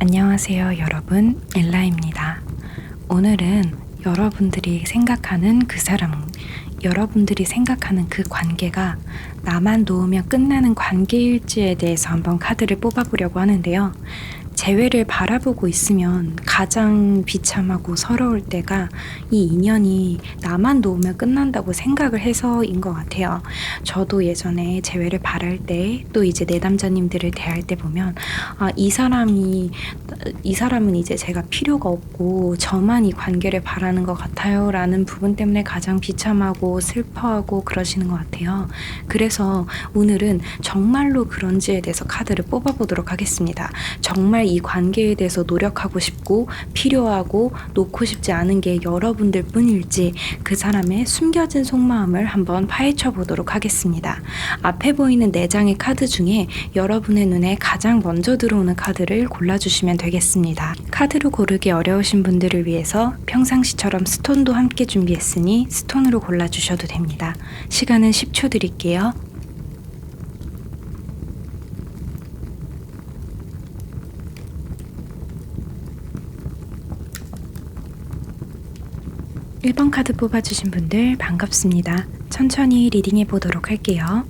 안녕하세요 여러분, 엘라입니다. 오늘은 여러분들이 생각하는 그 사람, 여러분들이 생각하는 그 관계가 나만 놓으면 끝나는 관계일지에 대해서 한번 카드를 뽑아보려고 하는데요. 재회를 바라보고 있으면 가장 비참하고 서러울 때가 이 인연이 나만 놓으면 끝난다고 생각을 해서인 것 같아요. 저도 예전에 재회를 바랄 때, 또 이제 내담자님들을 대할 때 보면 이 사람은 이제 제가 필요가 없고 저만 이 관계를 바라는 것 같아요 라는 부분 때문에 가장 비참하고 슬퍼하고 그러시는 것 같아요. 그래서 오늘은 정말로 그런지에 대해서 카드를 뽑아보도록 하겠습니다. 정말 이 관계에 대해서 노력하고 싶고 필요하고 놓고 싶지 않은 게 여러분들 뿐일지, 그 사람의 숨겨진 속마음을 한번 파헤쳐 보도록 하겠습니다. 앞에 보이는 4장의 카드 중에 여러분의 눈에 가장 먼저 들어오는 카드를 골라주시면 되겠습니다. 카드로 고르기 어려우신 분들을 위해서 평상시처럼 스톤도 함께 준비했으니 스톤으로 골라주셔도 됩니다. 시간은 10초 드릴게요. 1번 카드 뽑아주신 분들 반갑습니다. 천천히 리딩해 보도록 할게요.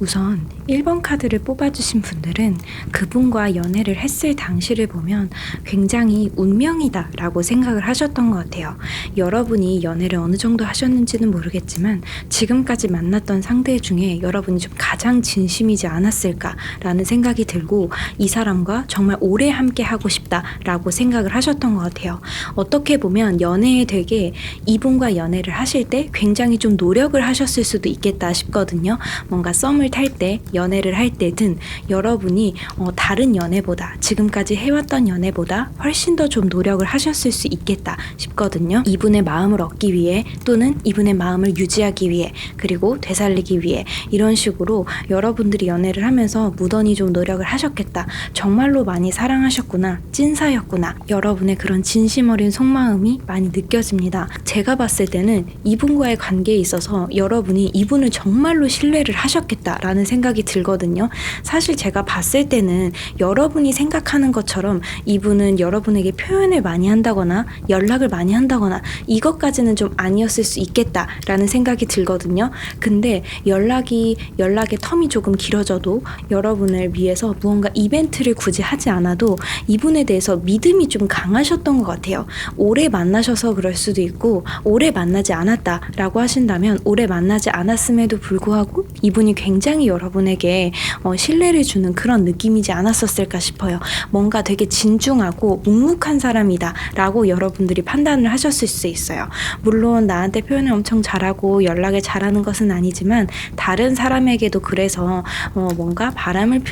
우선 1번 카드를 뽑아주신 분들은 그분과 연애를 했을 당시를 보면 굉장히 운명이다 라고 생각을 하셨던 것 같아요. 여러분이 연애를 어느 정도 하셨는지는 모르겠지만 지금까지 만났던 상대 중에 여러분이 좀 가장 진심이지 않았을까 라는 생각이 들고, 이 사람과 정말 오래 함께 하고 싶다 라고 생각을 하셨던 것 같아요. 어떻게 보면 연애에 되게 이분과 연애를 하실 때 굉장히 좀 노력을 하셨을 수도 있겠다 싶거든요. 뭔가 썸을 탈 때, 연애를 할 때든 여러분이 다른 연애보다, 지금까지 해왔던 연애보다 훨씬 더 좀 노력을 하셨을 수 있겠다 싶거든요. 이분의 마음을 얻기 위해, 또는 이분의 마음을 유지하기 위해, 그리고 되살리기 위해, 이런 식으로 여러분들이 연애를 하면서 무던히 좀 노력을 하셨겠다. 정말로 많이 사랑하셨구나, 찐사였구나, 여러분의 그런 진심 어린 속마음이 많이 느껴집니다. 제가 봤을 때는 이분과의 관계에 있어서 여러분이 이분을 정말로 신뢰를 하셨겠다 라는 생각이 들거든요. 사실 제가 봤을 때는 여러분이 생각하는 것처럼 이분은 여러분에게 표현을 많이 한다거나 연락을 많이 한다거나 이것까지는 좀 아니었을 수 있겠다 라는 생각이 들거든요. 근데 연락의 텀이 조금 길어져도 여러분을 위해서 무언가 이벤트를 굳이 하지 않아도 이분에 대해서 믿음이 좀 강하셨던 것 같아요. 오래 만나셔서 그럴 수도 있고, 오래 만나지 않았다 라고 하신다면 오래 만나지 않았음에도 불구하고 이분이 굉장히 여러분에게 신뢰를 주는 그런 느낌이지 않았었을까 싶어요. 뭔가 되게 진중하고 묵묵한 사람이다 라고 여러분들이 판단을 하셨을 수 있어요. 물론 나한테 표현을 엄청 잘하고 연락을 잘하는 것은 아니지만 다른 사람에게도 그래서 뭔가 바람을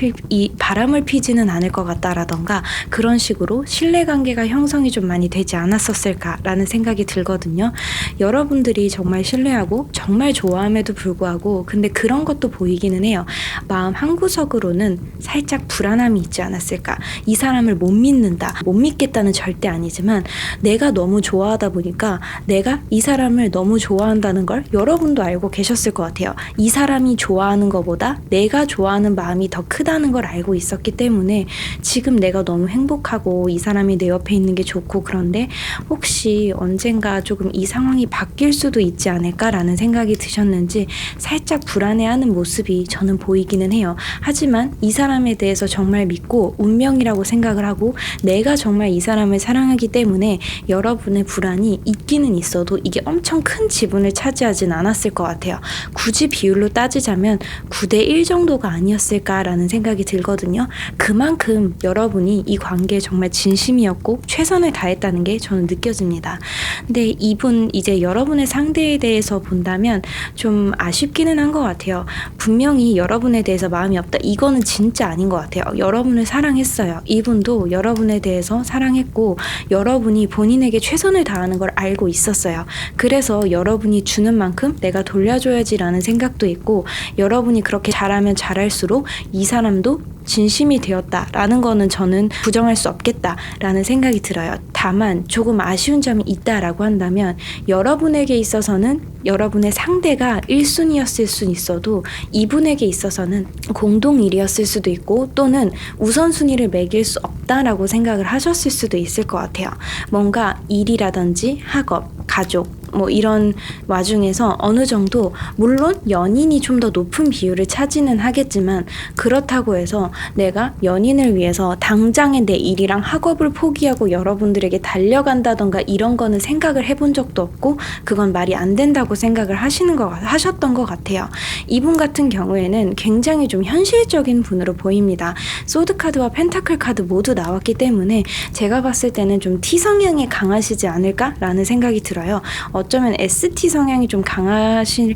피지는 않을 것 같다라던가 그런 식으로 신뢰관계가 형성이 좀 많이 되지 않았었을까 라는 생각이 들거든요. 여러분들이 정말 신뢰하고 정말 좋아함에도 불구하고 근데 그런 것도 보이기는 해요. 마음 한구석으로는 살짝 불안함이 있지 않았을까. 이 사람을 못 믿겠다는 절대 아니지만 내가 너무 좋아하다 보니까 내가 이 사람을 너무 좋아한다는 걸 여러분도 알고 계셨을 것 같아요. 이 사람이 좋아하는 것보다 내가 좋아하는 마음이 더 크다는 걸 알고 있었기 때문에 지금 내가 너무 행복하고 이 사람이 내 옆에 있는 게 좋고, 그런데 혹시 언젠가 조금 이 상황이 바뀔 수도 있지 않을까라는 생각이 드셨는지 살짝 불안해하는 모습이 저는 보이기는 해요. 하지만 이 사람에 대해서 정말 믿고 운명이라고 생각을 하고 내가 정말 이 사람을 사랑하기 때문에 여러분의 불안이 있기는 있어도 이게 엄청 큰 지분을 차지하진 않았을 것 같아요. 굳이 비율로 따지자면 9대1 정도가 아니었을까라는 생각이 들거든요. 그만큼 여러분이 이 관계에 정말 진심이었고 최선을 다했다는 게 저는 느껴집니다. 근데 이분 이제 여러분의 상대에 대해서 본다면 좀 아쉽기는 한 것 같아요. 분명히 여러분에 대해서 마음이 없다, 이거는 진짜 아닌 것 같아요. 여러분을 사랑했어요. 이분도 여러분에 대해서 사랑했고 여러분이 본인에게 최선을 다하는 걸 알고 있었어요. 그래서 여러분이 주는 만큼 내가 돌려줘야지라는 생각도 있고, 여러분이 그렇게 잘하면 잘할수록 이 사람도 진심이 되었다라는 거는 저는 부정할 수 없겠다라는 생각이 들어요. 다만 조금 아쉬운 점이 있다라고 한다면 여러분에게 있어서는 여러분의 상대가 1순위였을 수 있어도 이분에게 있어서는 공동 1위였을 수도 있고 또는 우선순위를 매길 수 없다라고 생각을 하셨을 수도 있을 것 같아요. 뭔가 일이라든지 학업, 가족 뭐 이런 와중에서 어느 정도 물론 연인이 좀 더 높은 비율을 차지는 하겠지만 그렇다고 해서 내가 연인을 위해서 당장의 내 일이랑 학업을 포기하고 여러분들에게 달려간다던가 이런 거는 생각을 해본 적도 없고 그건 말이 안 된다고 생각을 하셨던 것 같아요. 이분 같은 경우에는 굉장히 좀 현실적인 분으로 보입니다. 소드 카드와 펜타클 카드 모두 나왔기 때문에 제가 봤을 때는 좀 T 성향이 강하시지 않을까라는 생각이 들어요. 어쩌면 ST 성향이 좀 강하실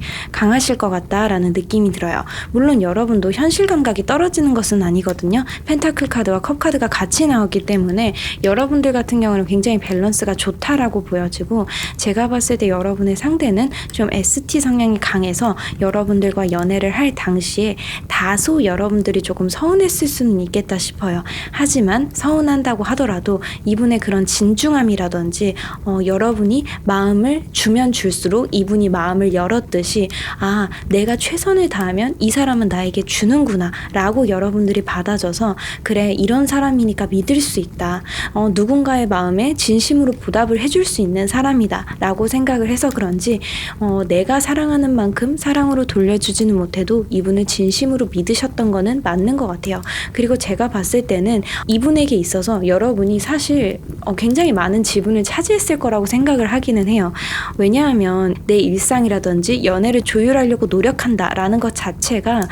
것 같다라는 느낌이 들어요. 물론 여러분도 현실 감각이 떨어지는 것은 아니거든요. 펜타클 카드와 컵 카드가 같이 나왔기 때문에 여러분들 같은 경우는 굉장히 밸런스가 좋다라고 보여지고 제가 봤을 때 여러분의 상대는 좀 ST 성향이 강해서 여러분들과 연애를 할 당시에 다소 여러분들이 조금 서운했을 수는 있겠다 싶어요. 하지만 서운한다고 하더라도 이분의 그런 진중함이라든지 여러분이 마음을 주면 줄수록 이분이 마음을 열었듯이 내가 최선을 다하면 이 사람은 나에게 주는구나 라고 여러분들이 받아줘서 그래 이런 사람이니까 믿을 수 있다. 누군가의 마음에 진심으로 보답을 해줄 수 있는 사람이다 라고 생각을 해서 그런지 내가 사랑하는 만큼 사랑으로 돌려주지는 못해도 이분을 진심으로 믿으셨던 거는 맞는 것 같아요. 그리고 제가 봤을 때는 이분에게 있어서 여러분이 사실 굉장히 많은 지분을 차지했을 거라고 생각을 하기는 해요. 왜냐하면 내 일상이라든지 연애를 조율하려고 노력한다라는 것 자체가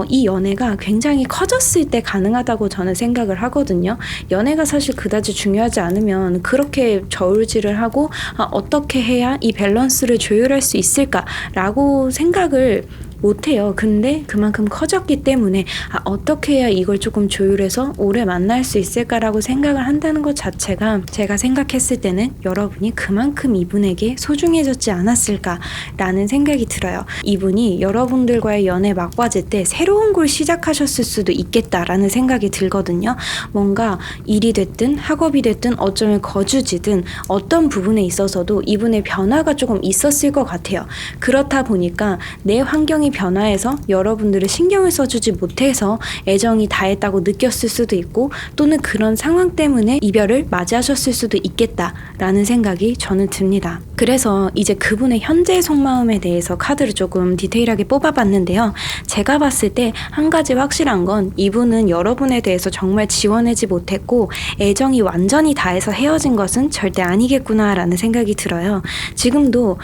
이 연애가 굉장히 커졌을 때 가능하다고 저는 생각을 하거든요. 연애가 사실 그다지 중요하지 않으면 그렇게 저울질을 하고 어떻게 해야 이 밸런스를 조율할 수 있을까라고 생각을 못해요. 근데 그만큼 커졌기 때문에 어떻게 해야 이걸 조금 조율해서 오래 만날 수 있을까라고 생각을 한다는 것 자체가 제가 생각했을 때는 여러분이 그만큼 이분에게 소중해졌지 않았을까라는 생각이 들어요. 이분이 여러분들과의 연애 막바지 때 새로운 걸 시작하셨을 수도 있겠다라는 생각이 들거든요. 뭔가 일이 됐든 학업이 됐든 어쩌면 거주지든 어떤 부분에 있어서도 이분의 변화가 조금 있었을 것 같아요. 그렇다 보니까 내 환경이 변화해서 여러분들을 신경을 써주지 못해서 애정이 다했다고 느꼈을 수도 있고 또는 그런 상황 때문에 이별을 맞이하셨을 수도 있겠다라는 생각이 저는 듭니다. 그래서 이제 그분의 현재 속마음에 대해서 카드를 조금 디테일하게 뽑아봤는데요. 제가 봤을 때 한 가지 확실한 건 이분은 여러분에 대해서 정말 지원하지 못했고 애정이 완전히 다해서 헤어진 것은 절대 아니겠구나라는 생각이 들어요. 지금도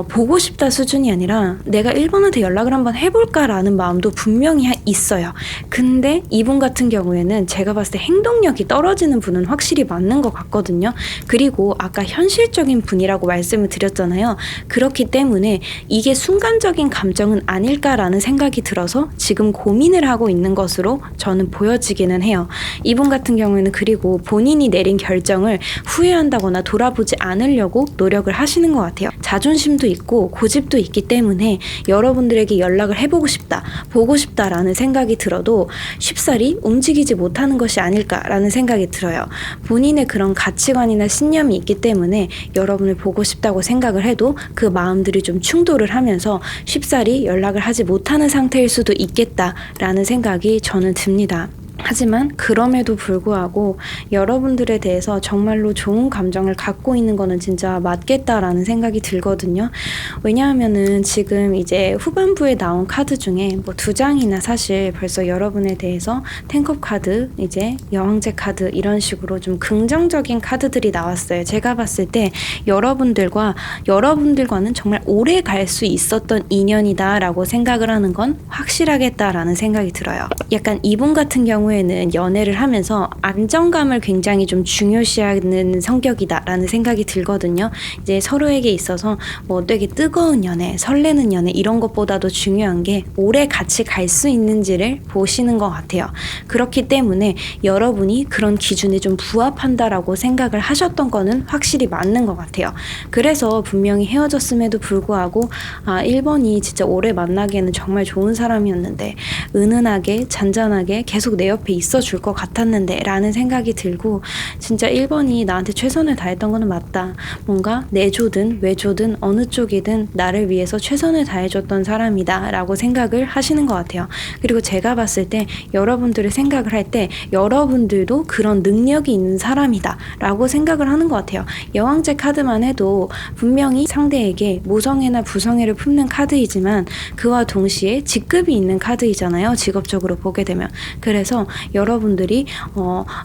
보고 싶다 수준이 아니라 내가 1번한테 연락을 한번 해볼까라는 마음도 분명히 있어요. 근데 이분 같은 경우에는 제가 봤을 때 행동력이 떨어지는 분은 확실히 맞는 것 같거든요. 그리고 아까 현실적인 분이라고 말씀을 드렸잖아요. 그렇기 때문에 이게 순간적인 감정은 아닐까라는 생각이 들어서 지금 고민을 하고 있는 것으로 저는 보여지기는 해요. 이분 같은 경우에는 그리고 본인이 내린 결정을 후회한다거나 돌아보지 않으려고 노력을 하시는 것 같아요. 자존심도 있고 고집도 있기 때문에 여러분들에게 연락을 해보고 싶다, 보고 싶다라는 생각이 들어도 쉽사리 움직이지 못하는 것이 아닐까라는 생각이 들어요. 본인의 그런 가치관이나 신념이 있기 때문에 여러분을 보고 싶다고 생각을 해도 그 마음들이 좀 충돌을 하면서 쉽사리 연락을 하지 못하는 상태일 수도 있겠다라는 생각이 저는 듭니다. 하지만 그럼에도 불구하고 여러분들에 대해서 정말로 좋은 감정을 갖고 있는 거는 진짜 맞겠다라는 생각이 들거든요. 왜냐하면은 지금 이제 후반부에 나온 카드 중에 뭐 2장이나 사실 벌써 여러분에 대해서 텐컵 카드, 이제 여왕제 카드 이런 식으로 좀 긍정적인 카드들이 나왔어요. 제가 봤을 때 여러분들과는 정말 오래 갈 수 있었던 인연이다라고 생각을 하는 건 확실하겠다라는 생각이 들어요. 약간 이분 같은 경우에는 연애를 하면서 안정감을 굉장히 좀 중요시하는 성격이다라는 생각이 들거든요. 이제 서로에게 있어서 뭐 되게 뜨거운 연애, 설레는 연애 이런 것보다도 중요한 게 오래 같이 갈 수 있는지를 보시는 것 같아요. 그렇기 때문에 여러분이 그런 기준에 좀 부합한다라고 생각을 하셨던 거는 확실히 맞는 것 같아요. 그래서 분명히 헤어졌음에도 불구하고 1번이 진짜 오래 만나기에는 정말 좋은 사람이었는데 은은하게 잔잔하게 계속 내 옆에 있어 줄 것 같았는데 라는 생각이 들고, 진짜 1번이 나한테 최선을 다했던 거는 맞다. 뭔가 내조든 외조든 어느 쪽이든 나를 위해서 최선을 다해줬던 사람이다 라고 생각을 하시는 것 같아요. 그리고 제가 봤을 때 여러분들을 생각을 할 때 여러분들도 그런 능력이 있는 사람이다 라고 생각을 하는 것 같아요. 여왕제 카드만 해도 분명히 상대에게 모성애나 부성애를 품는 카드이지만 그와 동시에 직급이 있는 카드이잖아요. 직업적으로 보게 되면. 그래서 여러분들이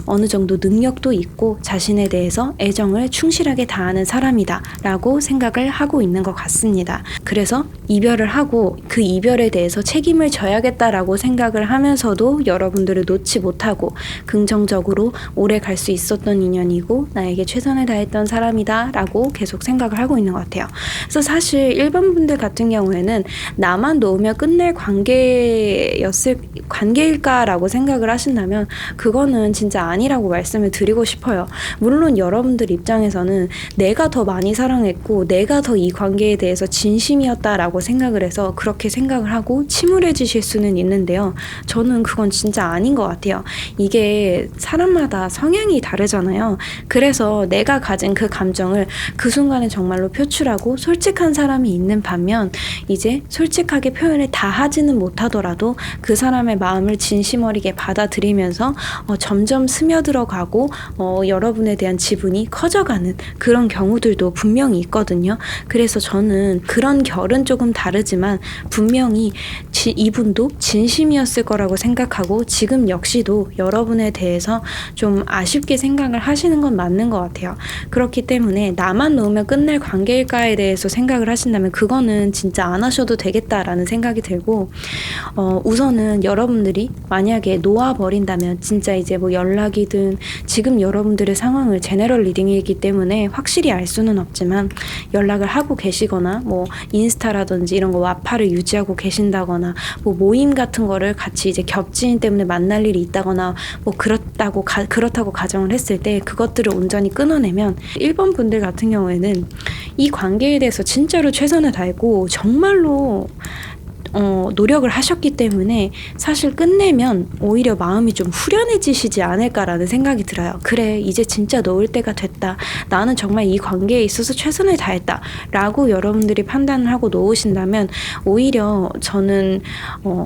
어느 정도 능력도 있고 자신에 대해서 애정을 충실하게 다하는 사람이다 라고 생각을 하고 있는 것 같습니다. 그래서 이별을 하고 그 이별에 대해서 책임을 져야겠다라고 생각을 하면서도 여러분들을 놓지 못하고 긍정적으로 오래 갈 수 있었던 인연이고 나에게 최선을 다했던 사람이다 라고 계속 생각을 하고 있는 것 같아요. 그래서 사실 1번 분들 같은 경우에는 나만 놓으면 끝낼 관계일까라고 생각을 하신다면 그거는 진짜 아니라고 말씀을 드리고 싶어요. 물론 여러분들 입장에서는 내가 더 많이 사랑했고 내가 더 이 관계에 대해서 진심이었다라고 생각을 해서 그렇게 생각을 하고 침울해지실 수는 있는데요. 저는 그건 진짜 아닌 것 같아요. 이게 사람마다 성향이 다르잖아요. 그래서 내가 가진 그 감정을 그 순간에 정말로 표출하고 솔직한 사람이 있는 반면 이제 솔직하게 표현을 다 하지는 못하더라도 그 사람의 마음을 진심 어리게 받아들이면서 점점 스며들어가고 여러분에 대한 지분이 커져가는 그런 경우들도 분명히 있거든요. 그래서 저는 그런 결은 조금 다르지만 분명히 이분도 진심이었을 거라고 생각하고 지금 역시도 여러분에 대해서 좀 아쉽게 생각을 하시는 건 맞는 것 같아요. 그렇기 때문에 나만 놓으면 끝날 관계일까에 대해서 생각을 하신다면 그거는 진짜 안 하셔도 되겠다라는 생각이 들고, 우선은 여러분들이 만약에 놓아버린다면 진짜 이제 뭐 연락이든 지금 여러분들의 상황을 제너럴 리딩이기 때문에 확실히 알 수는 없지만 연락을 하고 계시거나 뭐 인스타라든지 이런 거 와파를 유지하고 계신다거나 뭐 모임 같은 거를 같이 이제 겹지인 때문에 만날 일이 있다거나 뭐 그렇다고 가정을 했을 때 그것들을 온전히 끊어내면 1번 분들 같은 경우에는 이 관계에 대해서 진짜로 최선을 다했고 정말로 노력을 하셨기 때문에 사실 끝내면 오히려 마음이 좀 후련해지시지 않을까라는 생각이 들어요. 그래, 이제 진짜 놓을 때가 됐다. 나는 정말 이 관계에 있어서 최선을 다했다. 라고 여러분들이 판단을 하고 놓으신다면 오히려 저는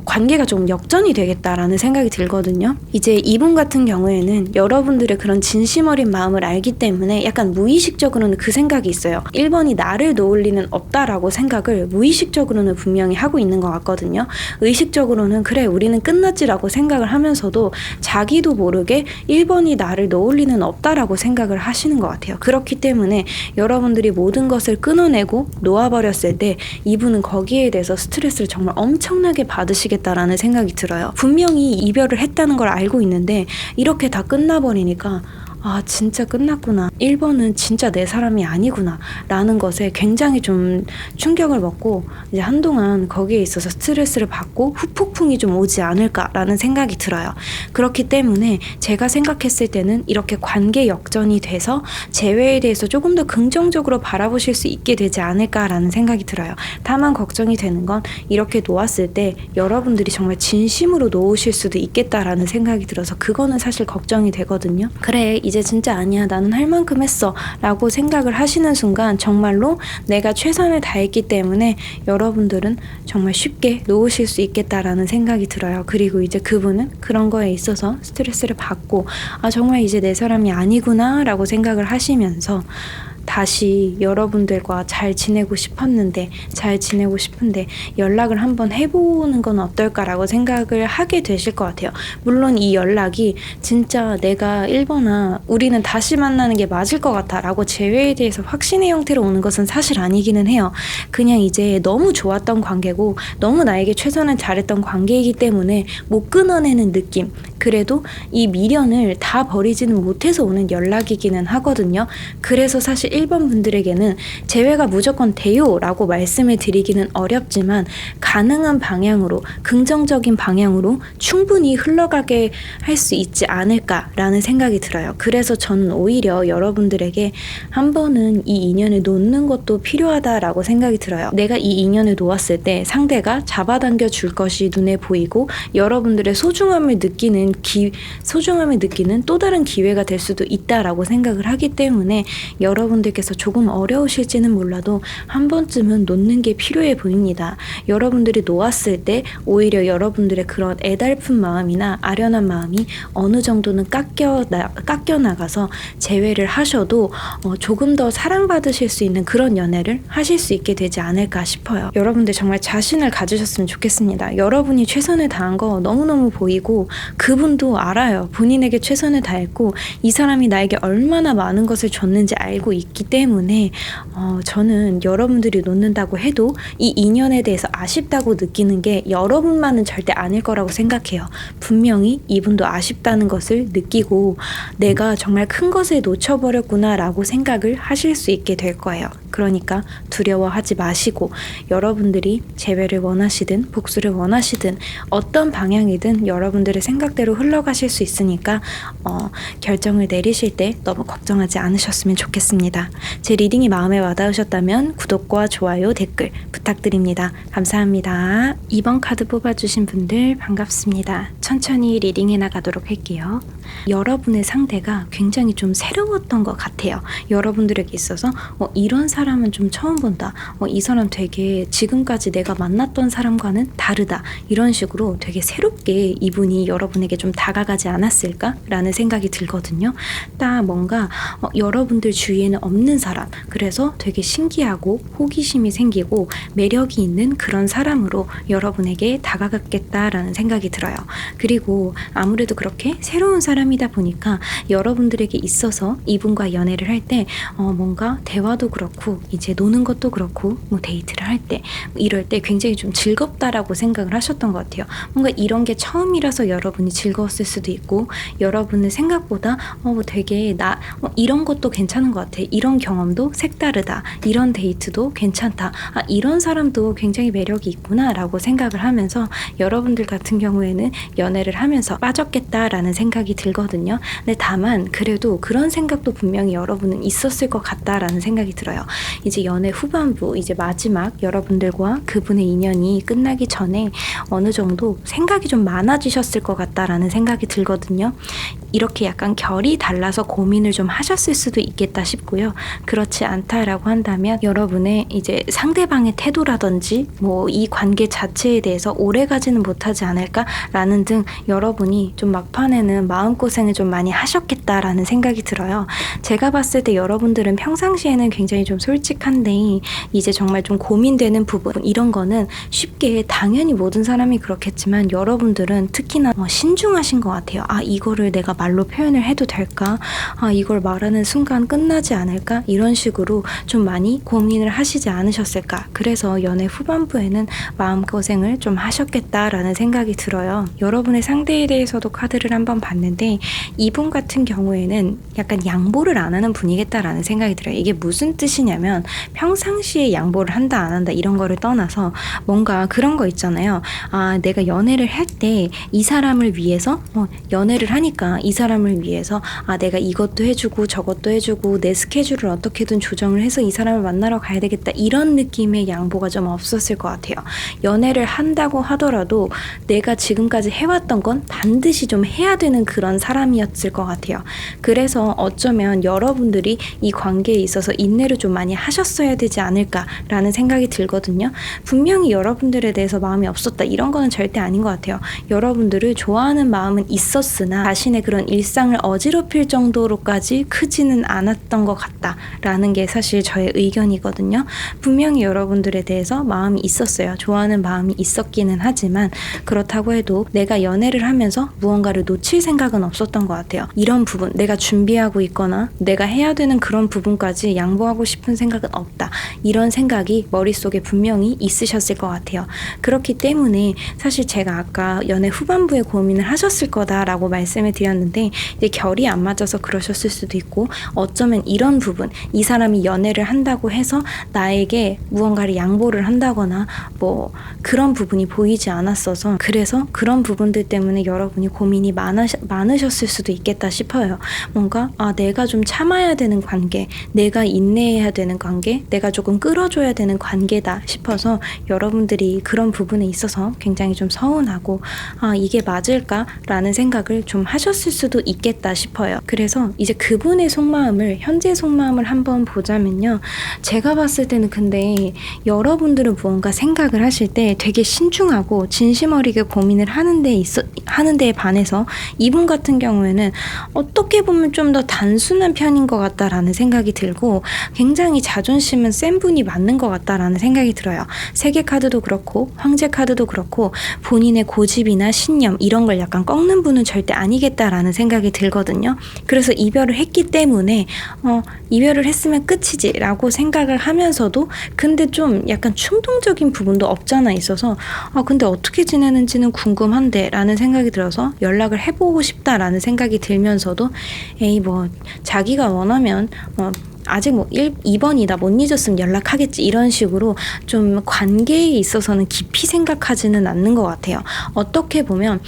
관계가 좀 역전이 되겠다라는 생각이 들거든요. 이제 이분 같은 경우에는 여러분들의 그런 진심 어린 마음을 알기 때문에 약간 무의식적으로는 그 생각이 있어요. 1번이 나를 놓을 리는 없다라고 생각을 무의식적으로는 분명히 하고 있는 것 같거든요. 의식적으로는 그래 우리는 끝났지라고 생각을 하면서도 자기도 모르게 1번이 나를 놓을 리는 없다라고 생각을 하시는 것 같아요. 그렇기 때문에 여러분들이 모든 것을 끊어내고 놓아버렸을 때 이분은 거기에 대해서 스트레스를 정말 엄청나게 받으시겠다라는 생각이 들어요. 분명히 이별을 했다는 걸 알고 있는데 이렇게 다 끝나버리니까 아 진짜 끝났구나, 1번은 진짜 내 사람이 아니구나 라는 것에 굉장히 좀 충격을 먹고 이제 한동안 거기에 있어서 스트레스를 받고 후폭풍이 좀 오지 않을까라는 생각이 들어요. 그렇기 때문에 제가 생각했을 때는 이렇게 관계 역전이 돼서 재회에 대해서 조금 더 긍정적으로 바라보실 수 있게 되지 않을까라는 생각이 들어요. 다만 걱정이 되는 건 이렇게 놓았을 때 여러분들이 정말 진심으로 놓으실 수도 있겠다라는 생각이 들어서 그거는 사실 걱정이 되거든요. 그래 이제 진짜 아니야, 나는 할 만큼 했어 라고 생각을 하시는 순간 정말로 내가 최선을 다했기 때문에 여러분들은 정말 쉽게 놓으실 수 있겠다라는 생각이 들어요. 그리고 이제 그분은 그런 거에 있어서 스트레스를 받고 아 정말 이제 내 사람이 아니구나 라고 생각을 하시면서 다시 여러분들과 잘 지내고 싶은데 연락을 한번 해보는 건 어떨까라고 생각을 하게 되실 것 같아요. 물론 이 연락이 진짜 내가 1번아 우리는 다시 만나는 게 맞을 것 같아 라고 재회에 대해서 확신의 형태로 오는 것은 사실 아니기는 해요. 그냥 이제 너무 좋았던 관계고 너무 나에게 최선을 다했던 관계이기 때문에 못 끊어내는 느낌, 그래도 이 미련을 다 버리지는 못해서 오는 연락이기는 하거든요. 그래서 사실 1번 분들에게는 재회가 무조건 돼요 라고 말씀을 드리기는 어렵지만 가능한 방향으로, 긍정적인 방향으로 충분히 흘러가게 할 수 있지 않을까라는 생각이 들어요. 그래서 저는 오히려 여러분들에게 한 번은 이 인연을 놓는 것도 필요하다라고 생각이 들어요. 내가 이 인연을 놓았을 때 상대가 잡아당겨 줄 것이 눈에 보이고 여러분들의 소중함을 느끼는 또 다른 기회가 될 수도 있다라고 생각을 하기 때문에 여러분들께서 조금 어려우실지는 몰라도 한 번쯤은 놓는 게 필요해 보입니다. 여러분들이 놓았을 때 오히려 여러분들의 그런 애달픈 마음이나 아련한 마음이 어느 정도는 깎여 나가서 재회를 하셔도 조금 더 사랑받으실 수 있는 그런 연애를 하실 수 있게 되지 않을까 싶어요. 여러분들 정말 자신을 가지셨으면 좋겠습니다. 여러분이 최선을 다한 거 너무너무 보이고 그분도 알아요. 본인에게 최선을 다했고 이 사람이 나에게 얼마나 많은 것을 줬는지 알고 있기 때문에 저는 여러분들이 놓는다고 해도 이 인연에 대해서 아쉽다고 느끼는 게 여러분만은 절대 아닐 거라고 생각해요. 분명히 이분도 아쉽다는 것을 느끼고 내가 정말 큰 것을 놓쳐버렸구나 라고 생각을 하실 수 있게 될 거예요. 그러니까 두려워하지 마시고 여러분들이 재회를 원하시든 복수를 원하시든 어떤 방향이든 여러분들의 생각대로 흘러가실 수 있으니까 결정을 내리실 때 너무 걱정하지 않으셨으면 좋겠습니다. 제 리딩이 마음에 와닿으셨다면 구독과 좋아요, 댓글 부탁드립니다. 감사합니다. 2번 카드 뽑아주신 분들 반갑습니다. 천천히 리딩해 나가도록 할게요. 여러분의 상대가 굉장히 좀 새로웠던 것 같아요. 여러분들에게 있어서 이런 사람은 좀 처음 본다. 이 사람 되게 지금까지 내가 만났던 사람과는 다르다. 이런 식으로 되게 새롭게 이분이 여러분에게 좀 다가가지 않았을까라는 생각이 들거든요. 딱 뭔가 여러분들 주위에는 없는 사람, 그래서 되게 신기하고 호기심이 생기고 매력이 있는 그런 사람으로 여러분에게 다가갔겠다라는 생각이 들어요. 그리고 아무래도 그렇게 새로운 사람이다 보니까 여러분들에게 있어서 이분과 연애를 할 때 뭔가 대화도 그렇고 이제 노는 것도 그렇고 뭐 데이트를 할 때 이럴 때 굉장히 좀 즐겁다라고 생각을 하셨던 것 같아요. 뭔가 이런 게 처음이라서 여러분이 즐거웠을 수도 있고 여러분은 생각보다 되게 이런 것도 괜찮은 것 같아. 이런 경험도 색다르다. 이런 데이트도 괜찮다. 이런 사람도 굉장히 매력이 있구나 라고 생각을 하면서 여러분들 같은 경우에는 연애를 하면서 빠졌겠다라는 생각이 들거든요. 근데 다만 그래도 그런 생각도 분명히 여러분은 있었을 것 같다라는 생각이 들어요. 이제 연애 후반부, 이제 마지막 여러분들과 그분의 인연이 끝나기 전에 어느 정도 생각이 좀 많아지셨을 것 같다라는 생각이 들거든요. 이렇게 약간 결이 달라서 고민을 좀 하셨을 수도 있겠다 싶고요. 그렇지 않다라고 한다면 여러분의 이제 상대방의 태도라든지 뭐 이 관계 자체에 대해서 오래가지는 못하지 않을까라는 등 여러분이 좀 막판에는 마음고생을 좀 많이 하셨겠다라는 생각이 들어요. 제가 봤을 때 여러분들은 평상시에는 굉장히 좀 솔직한데 이제 정말 좀 고민되는 부분, 이런 거는 쉽게 당연히 모든 사람이 그렇겠지만 여러분들은 특히나 신중하신 것 같아요. 이거를 내가 말로 표현을 해도 될까? 이걸 말하는 순간 끝나지 않을까? 이런 식으로 좀 많이 고민을 하시지 않으셨을까? 그래서 연애 후반부에는 마음고생을 좀 하셨겠다라는 생각이 들어요. 여러분의 상대에 대해서도 카드를 한번 봤는데 이분 같은 경우에는 약간 양보를 안 하는 분이겠다라는 생각이 들어요. 이게 무슨 뜻이냐면 평상시에 양보를 한다 안 한다 이런 거를 떠나서 뭔가 그런 거 있잖아요. 내가 연애를 할 때 이 사람을 위해서 연애를 하니까 이 사람을 위해서 내가 이것도 해주고 저것도 해주고 내 스케줄을 어떻게든 조정을 해서 이 사람을 만나러 가야 되겠다 이런 느낌의 양보가 좀 없었을 것 같아요. 연애를 한다고 하더라도 내가 지금까지 해왔던 건 반드시 좀 해야 되는 그런 사람이었을 것 같아요. 그래서 어쩌면 여러분들이 이 관계에 있어서 인내를 좀 많이 하셨어야 되지 않을까라는 생각이 들거든요. 분명히 여러분들에 대해서 마음이 없었다 이런 거는 절대 아닌 것 같아요. 여러분들을 좋아하는 마음은 있었으나 자신의 그런 일상을 어지럽힐 정도로까지 크지는 않았던 것 같다라는 게 사실 저의 의견이거든요. 분명히 여러분들에 대해서 마음이 있었어요. 좋아하는 마음이 있었기는 하지만 그렇다고 해도 내가 연애를 하면서 무언가를 놓칠 생각은 없었던 것 같아요. 이런 부분, 내가 준비하고 있거나 내가 해야 되는 그런 부분까지 양보하고 싶은 생각은 없다. 이런 생각이 머릿속에 분명히 있으셨을 것 같아요. 그렇기 때문에 사실 제가 아까 연애 후반부에 고민을 하셨을 거다라고 말씀을 드렸는데 이제 결이 안 맞아서 그러셨을 수도 있고 어쩌면 이런 부분, 이 사람이 연애를 한다고 해서 나에게 무언가를 양보를 한다거나 뭐 그런 부분이 보이지 않았어서 그래서 그런 부분들 때문에 여러분이 고민이 많으셨을 수도 있겠다 싶어요. 뭔가 내가 좀 참아야 되는 관계, 내가 인내해야 되는 관계, 내가 조금 끌어줘야 되는 관계다 싶어서 여러분들이 그런 부분에 있어서 굉장히 좀 서운하고 이게 맞을까라는 생각을 좀 하셨을 수도 있겠다 싶어요. 그래서 이제 그분의 속마음을, 현재 속마음을 한번 보자면요. 제가 봤을 때는 근데 여러분들은 무언가 생각을 하실 때 되게 신중하고 진심 어리게 고민을 하는 데에 반해서 이분 같은 경우에는 어떻게 보면 좀 더 단순한 편인 것 같다라는 생각이 들고 굉장히 자존심은 센 분이 맞는 것 같다라는 생각이 들어요. 세계 카드도 그렇고 황제 카드도 그렇고 본인의 고집이나 신념 이런 걸 약간 꺾는 분은 절대 아니겠다라는 생각이 들거든요. 그래서 이별을 했기 때문에 이별을 했으면 끝이지 라고 생각을 하면서도 근데 좀 약간 충동적인 부분도 없잖아 있어서 근데 어떻게 지내는지는 궁금한데 라는 생각이 들어서 연락을 해보고 싶다라는 생각이 들면서도 에이 뭐 자기가 원하면 아직 뭐 2번이다 못 잊었으면 연락하겠지 이런 식으로 좀 관계에 있어서는 깊이 생각하지는 않는 것 같아요. 어떻게 보면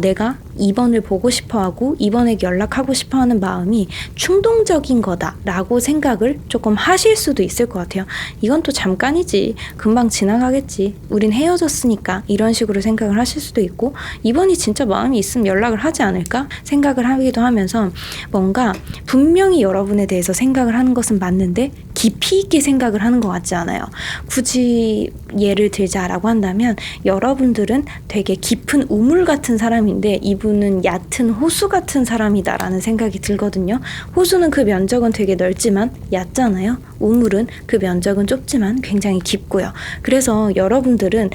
내가 2번을 보고 싶어하고 2번에게 연락하고 싶어하는 마음이 충동적인 거다라고 생각을 조금 하실 수도 있을 것 같아요. 이건 또 잠깐이지, 금방 지나가겠지, 우린 헤어졌으니까 이런 식으로 생각을 하실 수도 있고 2번이 진짜 마음이 있으면 연락을 하지 않을까 생각을 하기도 하면서 뭔가 분명히 여러분에 대해서 생각을 하는 것은 맞는데 깊이 있게 생각을 하는 것 같지 않아요. 굳이 예를 들자라고 한다면 여러분들은 되게 깊은 우물 같은 사람인데 이분은 얕은 호수 같은 사람이다라는 생각이 들거든요. 호수는 그 면적은 되게 넓지만 얕잖아요. 우물은 그 면적은 좁지만 굉장히 깊고요. 그래서 여러분들은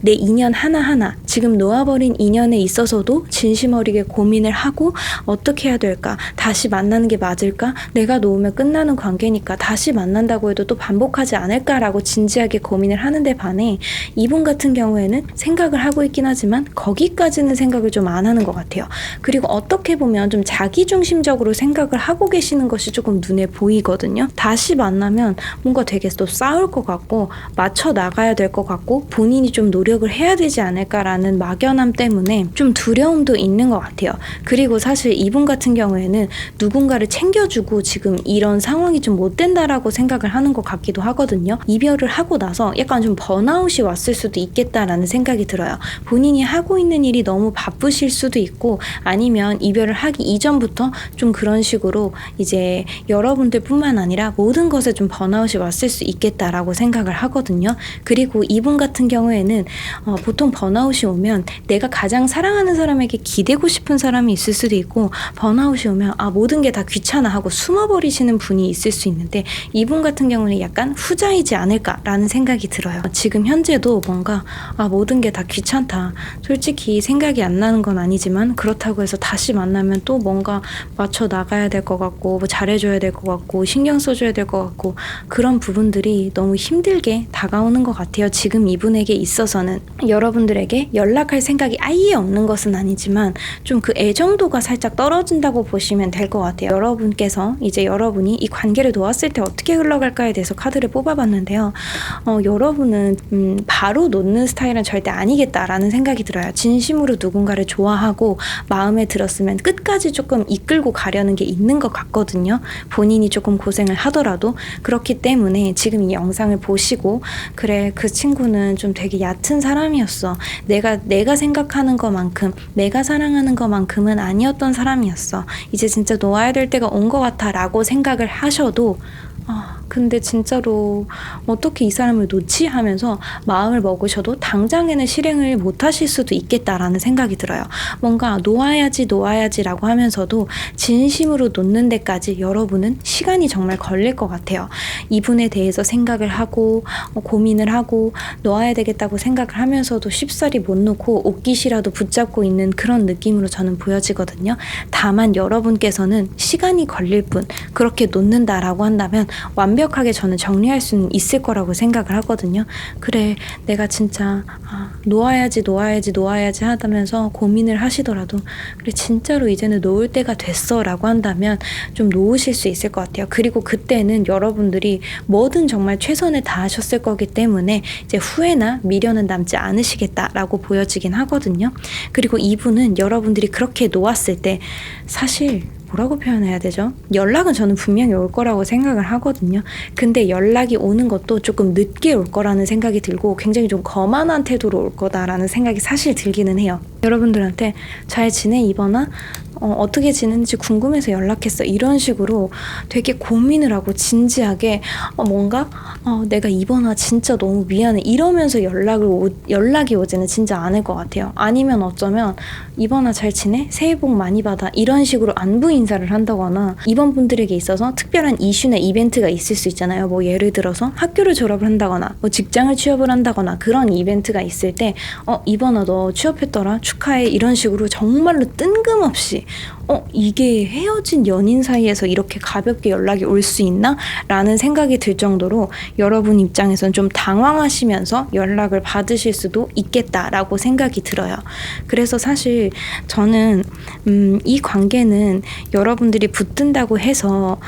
내 인연 하나하나 지금 놓아버린 인연에 있어서도 진심 어리게 고민을 하고 어떻게 해야 될까? 다시 만나는 게 맞을까? 내가 놓으면 끝나는 관계니까 다시 만난다고 해도 또 반복하지 않을까라고 진지하게 고민을 하는데 반해 이분 같은 경우에는 생각을 하고 있긴 하지만 거기까지는 생각을 좀 안 하는 것 같아요. 그리고 어떻게 보면 좀 자기중심적으로 생각을 하고 계시는 것이 조금 눈에 보이거든요. 다시 만나면 뭔가 되게 또 싸울 것 같고 맞춰 나가야 될 것 같고 본인이 좀 노력을 해야 되지 않을까라는 막연함 때문에 좀 두려움도 있는 것 같아요. 그리고 사실 이분 같은 경우에는 누군가를 챙겨주고 지금 이런 상황이 좀 못 된다라고 생각을 하는 것 같기도 하거든요. 이별을 하고 나서 약간 좀 번아웃이 왔을 수도 있겠다라는 생각이 들어요. 본인이 하고 있는 일이 너무 바쁘실 수도 있고 아니면 이별을 하기 이전부터 좀 그런 식으로 이제 여러분들 뿐만 아니라 모든 것에 좀 번아웃이 왔을 수 있겠다라고 생각을 하거든요. 그리고 이분 같은 경우에는 보통 번아웃이 오면 내가 가장 사랑하는 사람에게 기대고 싶은 사람이 있을 수도 있고 번아웃이 오면 모든 게 다 귀찮아 하고 숨어버리시는 분이 있을 수 있는데 이분 같은 경우는 약간 후자이지 않을까라는 생각이 들어요. 지금 현재도 뭔가 모든 게 다 귀찮다. 솔직히 생각이 안 나는 건 아니지만 그렇다고 해서 다시 만나면 또 뭔가 맞춰 나가야 될 것 같고 뭐 잘해줘야 될 것 같고 신경 써줘야 될 것 같고 그런 부분들이 너무 힘들게 다가오는 것 같아요. 지금 이분에게 있어서는 여러분들에게 연락할 생각이 아예 없는 것은 아니지만 좀 그 애정도가 살짝 떨어진다고 보시면 될 것 같아요. 여러분께서 이제 여러분이 이 관계를 놓았을 때 어떻게 흘러갈까에 대해서 카드를 뽑아봤는데요. 여러분은 바로 놓는 스타일은 절대 아니겠다라는 생각이 들어요. 진심으로 누군가를 좋아하고 마음에 들었으면 끝까지 조금 이끌고 가려는 게 있는 것 같거든요. 본인이 조금 고생을 하더라도 그렇기 때문에 지금 이 영상을 보시고 그래 그 친구는 좀 되게 얕은 사람이었어. 내가 생각하는 것만큼 내가 사랑하는 것만큼은 아니었던 사람이었어. 이제 진짜 놓아야 될 때가 온 것 같아 라고 생각을 하셔도 근데 진짜로 어떻게 이 사람을 놓지 하면서 마음을 먹으셔도 당장에는 실행을 못 하실 수도 있겠다라는 생각이 들어요. 뭔가 놓아야지라고 하면서도 진심으로 놓는 데까지 여러분은 시간이 정말 걸릴 것 같아요. 이분에 대해서 생각을 하고 고민을 하고 놓아야 되겠다고 생각을 하면서도 쉽사리 못 놓고 옷깃이라도 붙잡고 있는 그런 느낌으로 저는 보여지거든요. 다만 여러분께서는 시간이 걸릴 뿐 그렇게 놓는다라고 한다면 완벽하게 저는 정리할 수는 있을 거라고 생각을 하거든요. 그래, 내가 진짜 놓아야지 하다면서 고민을 하시더라도 그래, 진짜로 이제는 놓을 때가 됐어 라고 한다면 좀 놓으실 수 있을 것 같아요. 그리고 그때는 여러분들이 뭐든 정말 최선을 다하셨을 거기 때문에 이제 후회나 미련은 남지 않으시겠다라고 보여지긴 하거든요. 그리고 이분은 여러분들이 그렇게 놓았을 때 사실 뭐라고 표현해야 되죠? 연락은 저는 분명히 올 거라고 생각을 하거든요. 근데 연락이 오는 것도 조금 늦게 올 거라는 생각이 들고 굉장히 좀 거만한 태도로 올 거다라는 생각이 사실 들기는 해요. 여러분들한테 잘 지내 이번아? 어떻게 지내는지 궁금해서 연락했어. 이런 식으로 되게 고민을 하고 진지하게 뭔가 내가 이번아 진짜 너무 미안해 이러면서 연락이 오지는 진짜 않을 것 같아요. 아니면 어쩌면 이번아 잘 지내? 새해 복 많이 받아. 이런 식으로 안부 인사를 한다거나 이번 분들에게 있어서 특별한 이슈나 이벤트가 있을 수 있잖아요. 뭐 예를 들어서 학교를 졸업을 한다거나 뭐 직장을 취업을 한다거나 그런 이벤트가 있을 때 이번아 너 취업했더라 축하해 이런 식으로 정말로 뜬금없이 이게 헤어진 연인 사이에서 이렇게 가볍게 연락이 올 수 있나? 라는 생각이 들 정도로 여러분 입장에서는 좀 당황하시면서 연락을 받으실 수도 있겠다라고 생각이 들어요. 그래서 사실 저는 이 관계는 여러분들이 붙든다고 해서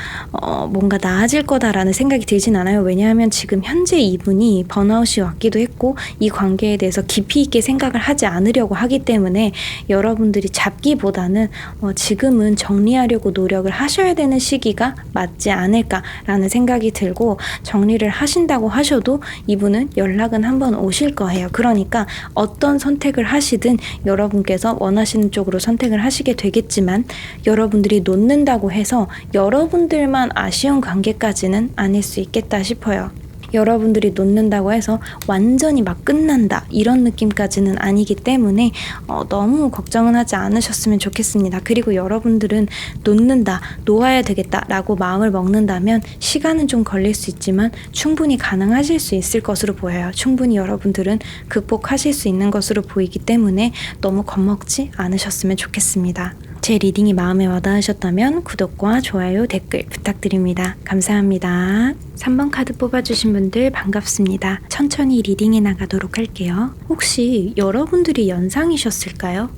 뭔가 나아질 거다라는 생각이 들진 않아요. 왜냐하면 지금 현재 이분이 번아웃이 왔기도 했고 이 관계에 대해서 깊이 있게 생각을 하지 않으려고 하기 때문에 여러분들이 잡기보다는 지금은 정리하려고 노력을 하셔야 되는 시기가 맞지 않을까라는 생각이 들고 정리를 하신다고 하셔도 이분은 연락은 한번 오실 거예요. 그러니까 어떤 선택을 하시든 여러분께서 원하시는 쪽으로 선택을 하시게 되겠지만 여러분들이 놓는다고 해서 여러분들만 아쉬운 관계까지는 아닐 수 있겠다 싶어요. 여러분들이 놓는다고 해서 완전히 막 끝난다 이런 느낌까지는 아니기 때문에 너무 걱정은 하지 않으셨으면 좋겠습니다. 그리고 여러분들은 놓아야 되겠다 라고 마음을 먹는다면 시간은 좀 걸릴 수 있지만 충분히 가능하실 수 있을 것으로 보여요. 충분히 여러분들은 극복하실 수 있는 것으로 보이기 때문에 너무 겁먹지 않으셨으면 좋겠습니다. 제 리딩이 마음에 와닿으셨다면 구독과 좋아요, 댓글 부탁드립니다. 감사합니다. 3번 카드 뽑아주신 분들 반갑습니다. 천천히 리딩해 나가도록 할게요. 혹시 여러분들이 연상이셨을까요?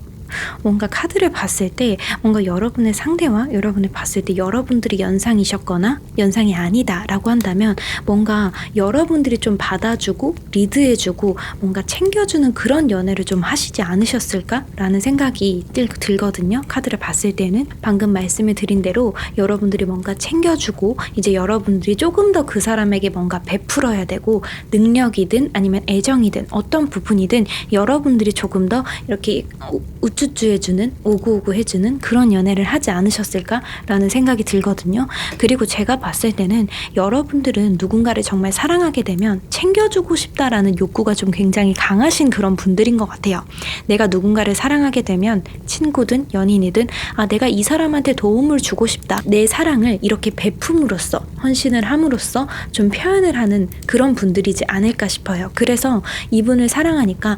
뭔가 카드를 봤을 때 뭔가 여러분의 상대와 여러분을 봤을 때 여러분들이 연상이셨거나 연상이 아니다 라고 한다면 뭔가 여러분들이 좀 받아주고 리드해주고 뭔가 챙겨주는 그런 연애를 좀 하시지 않으셨을까? 라는 생각이 들거든요. 카드를 봤을 때는 방금 말씀을 드린 대로 여러분들이 뭔가 챙겨주고 이제 여러분들이 조금 더 그 사람에게 뭔가 베풀어야 되고 능력이든 아니면 애정이든 어떤 부분이든 여러분들이 조금 더 이렇게 우쭈쭈 해주는 오구오구 해주는 그런 연애를 하지 않으셨을까라는 생각이 들거든요. 그리고 제가 봤을 때는 여러분들은 누군가를 정말 사랑하게 되면 챙겨주고 싶다라는 욕구가 좀 굉장히 강하신 그런 분들인 것 같아요. 내가 누군가를 사랑하게 되면 친구든 연인이든 내가 이 사람한테 도움을 주고 싶다. 내 사랑을 이렇게 베품으로써 헌신을 함으로써 좀 표현을 하는 그런 분들이지 않을까 싶어요. 그래서 이분을 사랑하니까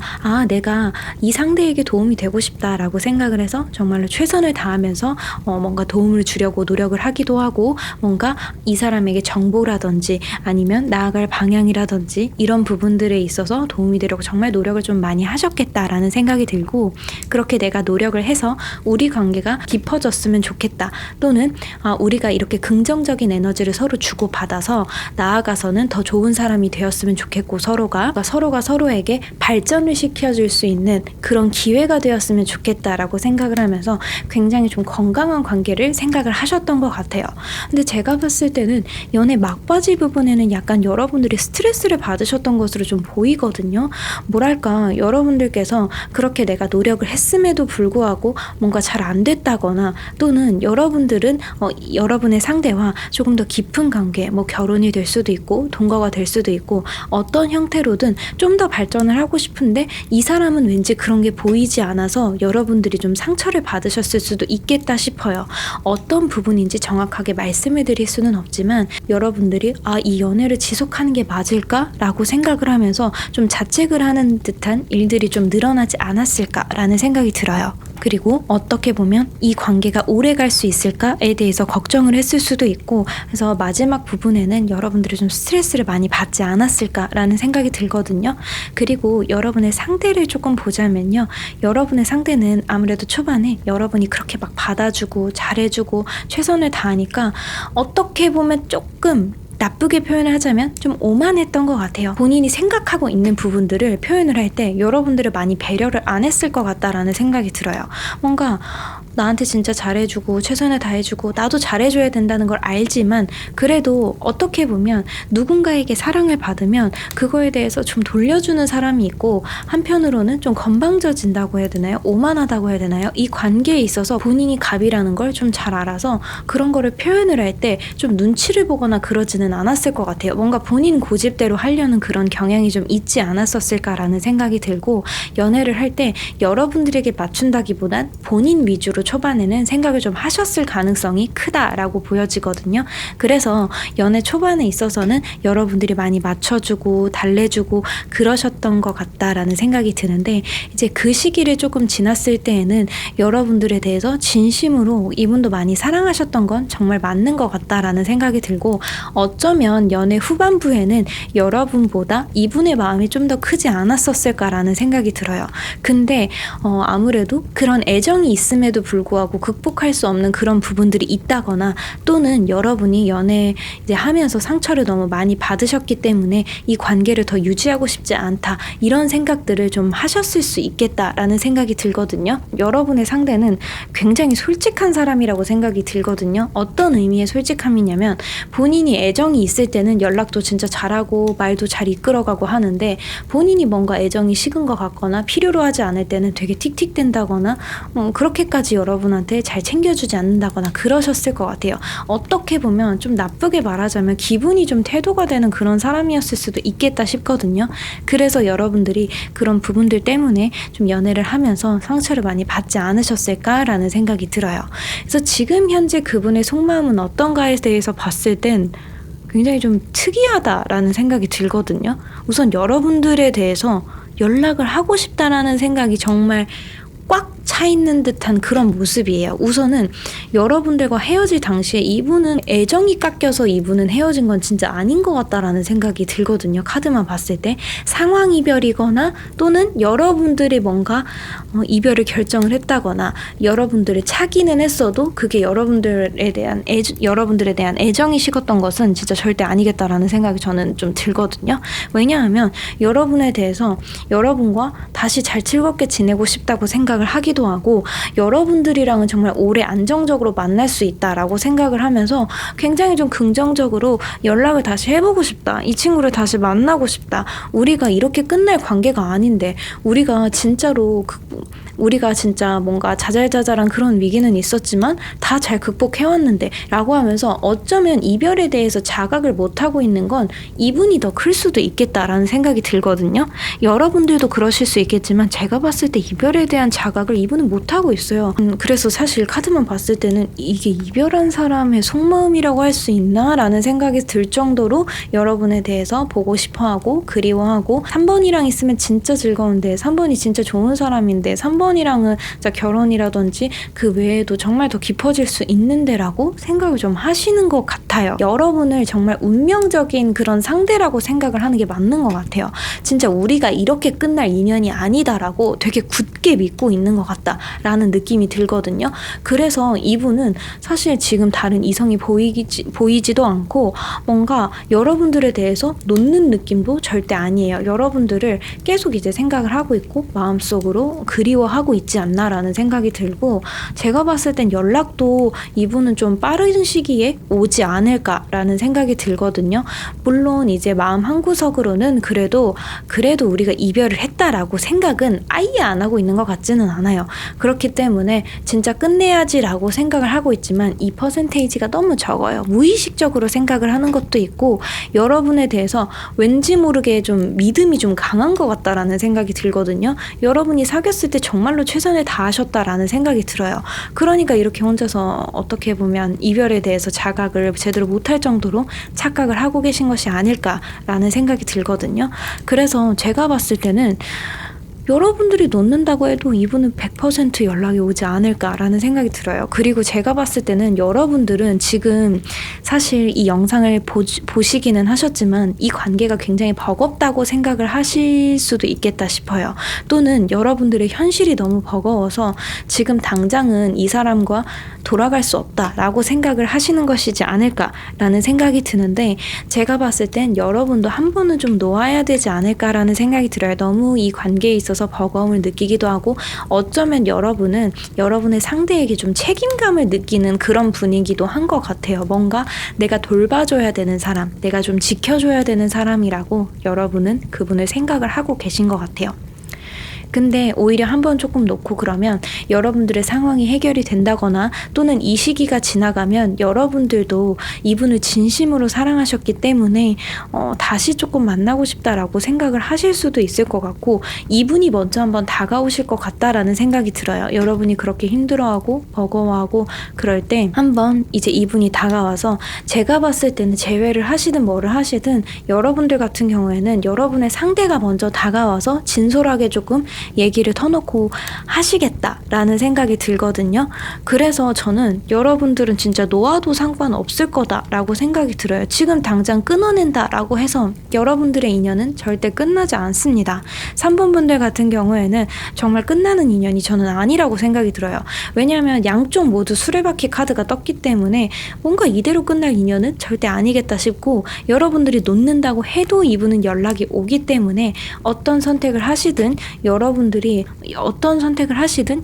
내가 이 상대에게 도움이 되고 싶다라고 생각을 해서 정말로 최선을 다하면서 뭔가 도움을 주려고 노력을 하기도 하고 뭔가 이 사람에게 정보라든지 아니면 나아갈 방향이라든지 이런 부분들에 있어서 도움이 되려고 정말 노력을 좀 많이 하셨겠다라는 생각이 들고 그렇게 내가 노력을 해서 우리 관계가 깊어졌으면 좋겠다 또는 우리가 이렇게 긍정적인 에너지를 서로 주고받아서 나아가서는 더 좋은 사람이 되었으면 좋겠고 서로가 서로에게 발전을 시켜줄 수 있는 그런 기회가 되었으면 좋겠다라고 생각을 하면서 굉장히 좀 건강한 관계를 생각을 하셨던 것 같아요. 근데 제가 봤을 때는 연애 막바지 부분에는 약간 여러분들이 스트레스를 받으셨던 것으로 좀 보이거든요. 뭐랄까 여러분들께서 그렇게 내가 노력을 했음에도 불구하고 뭔가 잘 안 됐다거나 또는 여러분들은 여러분의 상대와 조금 더 깊은 관계 뭐 결혼이 될 수도 있고 동거가 될 수도 있고 어떤 형태로든 좀 더 발전을 하고 싶은데 이 사람은 왠지 그런 게 보이지 않아서 여러분들이 좀 상처를 받으셨을 수도 있겠다 싶어요. 어떤 부분인지 정확하게 말씀을 드릴 수는 없지만 여러분들이 이 연애를 지속하는 게 맞을까? 라고 생각을 하면서 좀 자책을 하는 듯한 일들이 좀 늘어나지 않았을까라는 생각이 들어요. 그리고 어떻게 보면 이 관계가 오래 갈 수 있을까에 대해서 걱정을 했을 수도 있고, 그래서 마지막 부분에는 여러분들이 좀 스트레스를 많이 받지 않았을까라는 생각이 들거든요. 그리고 여러분의 상대를 조금 보자면요, 여러분의 상대는 아무래도 초반에 여러분이 그렇게 막 받아주고 잘해주고 최선을 다하니까 어떻게 보면 조금 나쁘게 표현을 하자면 좀 오만했던 것 같아요. 본인이 생각하고 있는 부분들을 표현을 할 때 여러분들을 많이 배려를 안 했을 것 같다라는 생각이 들어요. 뭔가 나한테 진짜 잘해주고 최선을 다해주고 나도 잘해줘야 된다는 걸 알지만, 그래도 어떻게 보면 누군가에게 사랑을 받으면 그거에 대해서 좀 돌려주는 사람이 있고, 한편으로는 좀 건방져진다고 해야 되나요? 오만하다고 해야 되나요? 이 관계에 있어서 본인이 갑이라는 걸 좀 잘 알아서 그런 거를 표현을 할 때 좀 눈치를 보거나 그러지는 않았을 것 같아요. 뭔가 본인 고집대로 하려는 그런 경향이 좀 있지 않았었을까라는 생각이 들고, 연애를 할 때 여러분들에게 맞춘다기보단 본인 위주로 초반에는 생각을 좀 하셨을 가능성이 크다라고 보여지거든요. 그래서 연애 초반에 있어서는 여러분들이 많이 맞춰주고 달래주고 그러셨던 것 같다라는 생각이 드는데, 이제 그 시기를 조금 지났을 때에는 여러분들에 대해서 진심으로 이분도 많이 사랑하셨던 건 정말 맞는 것 같다라는 생각이 들고, 어쩌면 연애 후반부에는 여러분보다 이분의 마음이 좀 더 크지 않았었을까라는 생각이 들어요. 근데 아무래도 그런 애정이 있음에도 불구하고 극복할 수 없는 그런 부분들이 있다거나, 또는 여러분이 연애 이제 하면서 상처를 너무 많이 받으셨기 때문에 이 관계를 더 유지하고 싶지 않다, 이런 생각들을 좀 하셨을 수 있겠다라는 생각이 들거든요. 여러분의 상대는 굉장히 솔직한 사람이라고 생각이 들거든요. 어떤 의미의 솔직함이냐면, 본인이 애정이 있을 때는 연락도 진짜 잘하고 말도 잘 이끌어가고 하는데, 본인이 뭔가 애정이 식은 것 같거나 필요로 하지 않을 때는 되게 틱틱댄다거나 그렇게까지 여러분한테 잘 챙겨주지 않는다거나 그러셨을 것 같아요. 어떻게 보면 좀 나쁘게 말하자면 기분이 좀 태도가 되는 그런 사람이었을 수도 있겠다 싶거든요. 그래서 여러분들이 그런 부분들 때문에 좀 연애를 하면서 상처를 많이 받지 않으셨을까라는 생각이 들어요. 그래서 지금 현재 그분의 속마음은 어떤가에 대해서 봤을 땐 굉장히 좀 특이하다라는 생각이 들거든요. 우선 여러분들에 대해서 연락을 하고 싶다라는 생각이 정말 꽉 차 있는 듯한 그런 모습이에요. 우선은 여러분들과 헤어질 당시에 이분은 애정이 깎여서 이분은 헤어진 건 진짜 아닌 것 같다라는 생각이 들거든요. 카드만 봤을 때 상황 이별이거나, 또는 여러분들이 뭔가 이별을 결정을 했다거나 여러분들을 차기는 했어도 그게 여러분들에 대한 애정이 식었던 것은 진짜 절대 아니겠다라는 생각이 저는 좀 들거든요. 왜냐하면 여러분에 대해서 여러분과 다시 잘 즐겁게 지내고 싶다고 생각을 하기도 하고, 여러분들이랑은 정말 오래 안정적으로 만날 수 있다라고 생각을 하면서 굉장히 좀 긍정적으로 연락을 다시 해보고 싶다, 이 친구를 다시 만나고 싶다, 우리가 이렇게 끝날 관계가 아닌데, 우리가 진짜 뭔가 자잘자잘한 그런 위기는 있었지만 다 잘 극복해왔는데 라고 하면서, 어쩌면 이별에 대해서 자각을 못하고 있는 건 이분이 더 클 수도 있겠다라는 생각이 들거든요. 여러분들도 그러실 수 있겠지만 제가 봤을 때 이별에 대한 자각을 이분은 못하고 있어요. 그래서 사실 카드만 봤을 때는 이게 이별한 사람의 속마음이라고 할 수 있나? 라는 생각이 들 정도로 여러분에 대해서 보고 싶어하고 그리워하고, 3번이랑 있으면 진짜 즐거운데, 3번이 진짜 좋은 사람인데, 3번이랑은 진짜 결혼이라든지 그 외에도 정말 더 깊어질 수 있는데 라고 생각을 좀 하시는 것 같아요. 여러분을 정말 운명적인 그런 상대라고 생각을 하는 게 맞는 것 같아요. 진짜 우리가 이렇게 끝날 인연이 아니다라고 되게 굳게 믿고 있는 것 같다라는 느낌이 들거든요. 그래서 이분은 사실 지금 다른 이성이 보이지도 않고, 뭔가 여러분들에 대해서 놓는 느낌도 절대 아니에요. 여러분들을 계속 이제 생각을 하고 있고 마음속으로 그리워하고 있지 않나라는 생각이 들고, 제가 봤을 땐 연락도 이분은 좀 빠른 시기에 오지 않을까라는 생각이 들거든요. 물론 이제 마음 한구석으로는 그래도 우리가 이별을 했다라고 생각은 아예 안 하고 있는 것 같지는 않아요. 그렇기 때문에 진짜 끝내야지라고 생각을 하고 있지만 이 퍼센테이지가 너무 적어요. 무의식적으로 생각을 하는 것도 있고, 여러분에 대해서 왠지 모르게 좀 믿음이 좀 강한 것 같다라는 생각이 들거든요. 여러분이 사귀었을 때 정말로 최선을 다하셨다라는 생각이 들어요. 그러니까 이렇게 혼자서 어떻게 보면 이별에 대해서 자각을 제대로 못할 정도로 착각을 하고 계신 것이 아닐까라는 생각이 들거든요. 그래서 제가 봤을 때는 여러분들이 놓는다고 해도 이분은 100% 연락이 오지 않을까라는 생각이 들어요. 그리고 제가 봤을 때는 여러분들은 지금 사실 이 영상을 보시기는 하셨지만 이 관계가 굉장히 버겁다고 생각을 하실 수도 있겠다 싶어요. 또는 여러분들의 현실이 너무 버거워서 지금 당장은 이 사람과 돌아갈 수 없다라고 생각을 하시는 것이지 않을까라는 생각이 드는데, 제가 봤을 땐 여러분도 한 번은 좀 놓아야 되지 않을까라는 생각이 들어요. 너무 이 관계에 있어서 버거움을 느끼기도 하고, 어쩌면 여러분은 여러분의 상대에게 좀 책임감을 느끼는 그런 분위기도 한 것 같아요. 뭔가 내가 돌봐줘야 되는 사람, 내가 좀 지켜줘야 되는 사람이라고 여러분은 그분을 생각을 하고 계신 것 같아요. 근데 오히려 한번 조금 놓고 그러면 여러분들의 상황이 해결이 된다거나 또는 이 시기가 지나가면 여러분들도 이분을 진심으로 사랑하셨기 때문에 다시 조금 만나고 싶다라고 생각을 하실 수도 있을 것 같고, 이분이 먼저 한번 다가오실 것 같다라는 생각이 들어요. 여러분이 그렇게 힘들어하고 버거워하고 그럴 때 한번 이제 이분이 다가와서, 제가 봤을 때는 재회를 하시든 뭐를 하시든 여러분들 같은 경우에는 여러분의 상대가 먼저 다가와서 진솔하게 조금 얘기를 터놓고 하시겠다라는 생각이 들거든요. 그래서 저는 여러분들은 진짜 놓아도 상관없을 거다라고 생각이 들어요. 지금 당장 끊어낸다라고 해서 여러분들의 인연은 절대 끝나지 않습니다. 3번 분들 같은 경우에는 정말 끝나는 인연이 저는 아니라고 생각이 들어요. 왜냐하면 양쪽 모두 수레바퀴 카드가 떴기 때문에 뭔가 이대로 끝날 인연은 절대 아니겠다 싶고, 여러분들이 놓는다고 해도 이분은 연락이 오기 때문에 어떤 선택을 하시든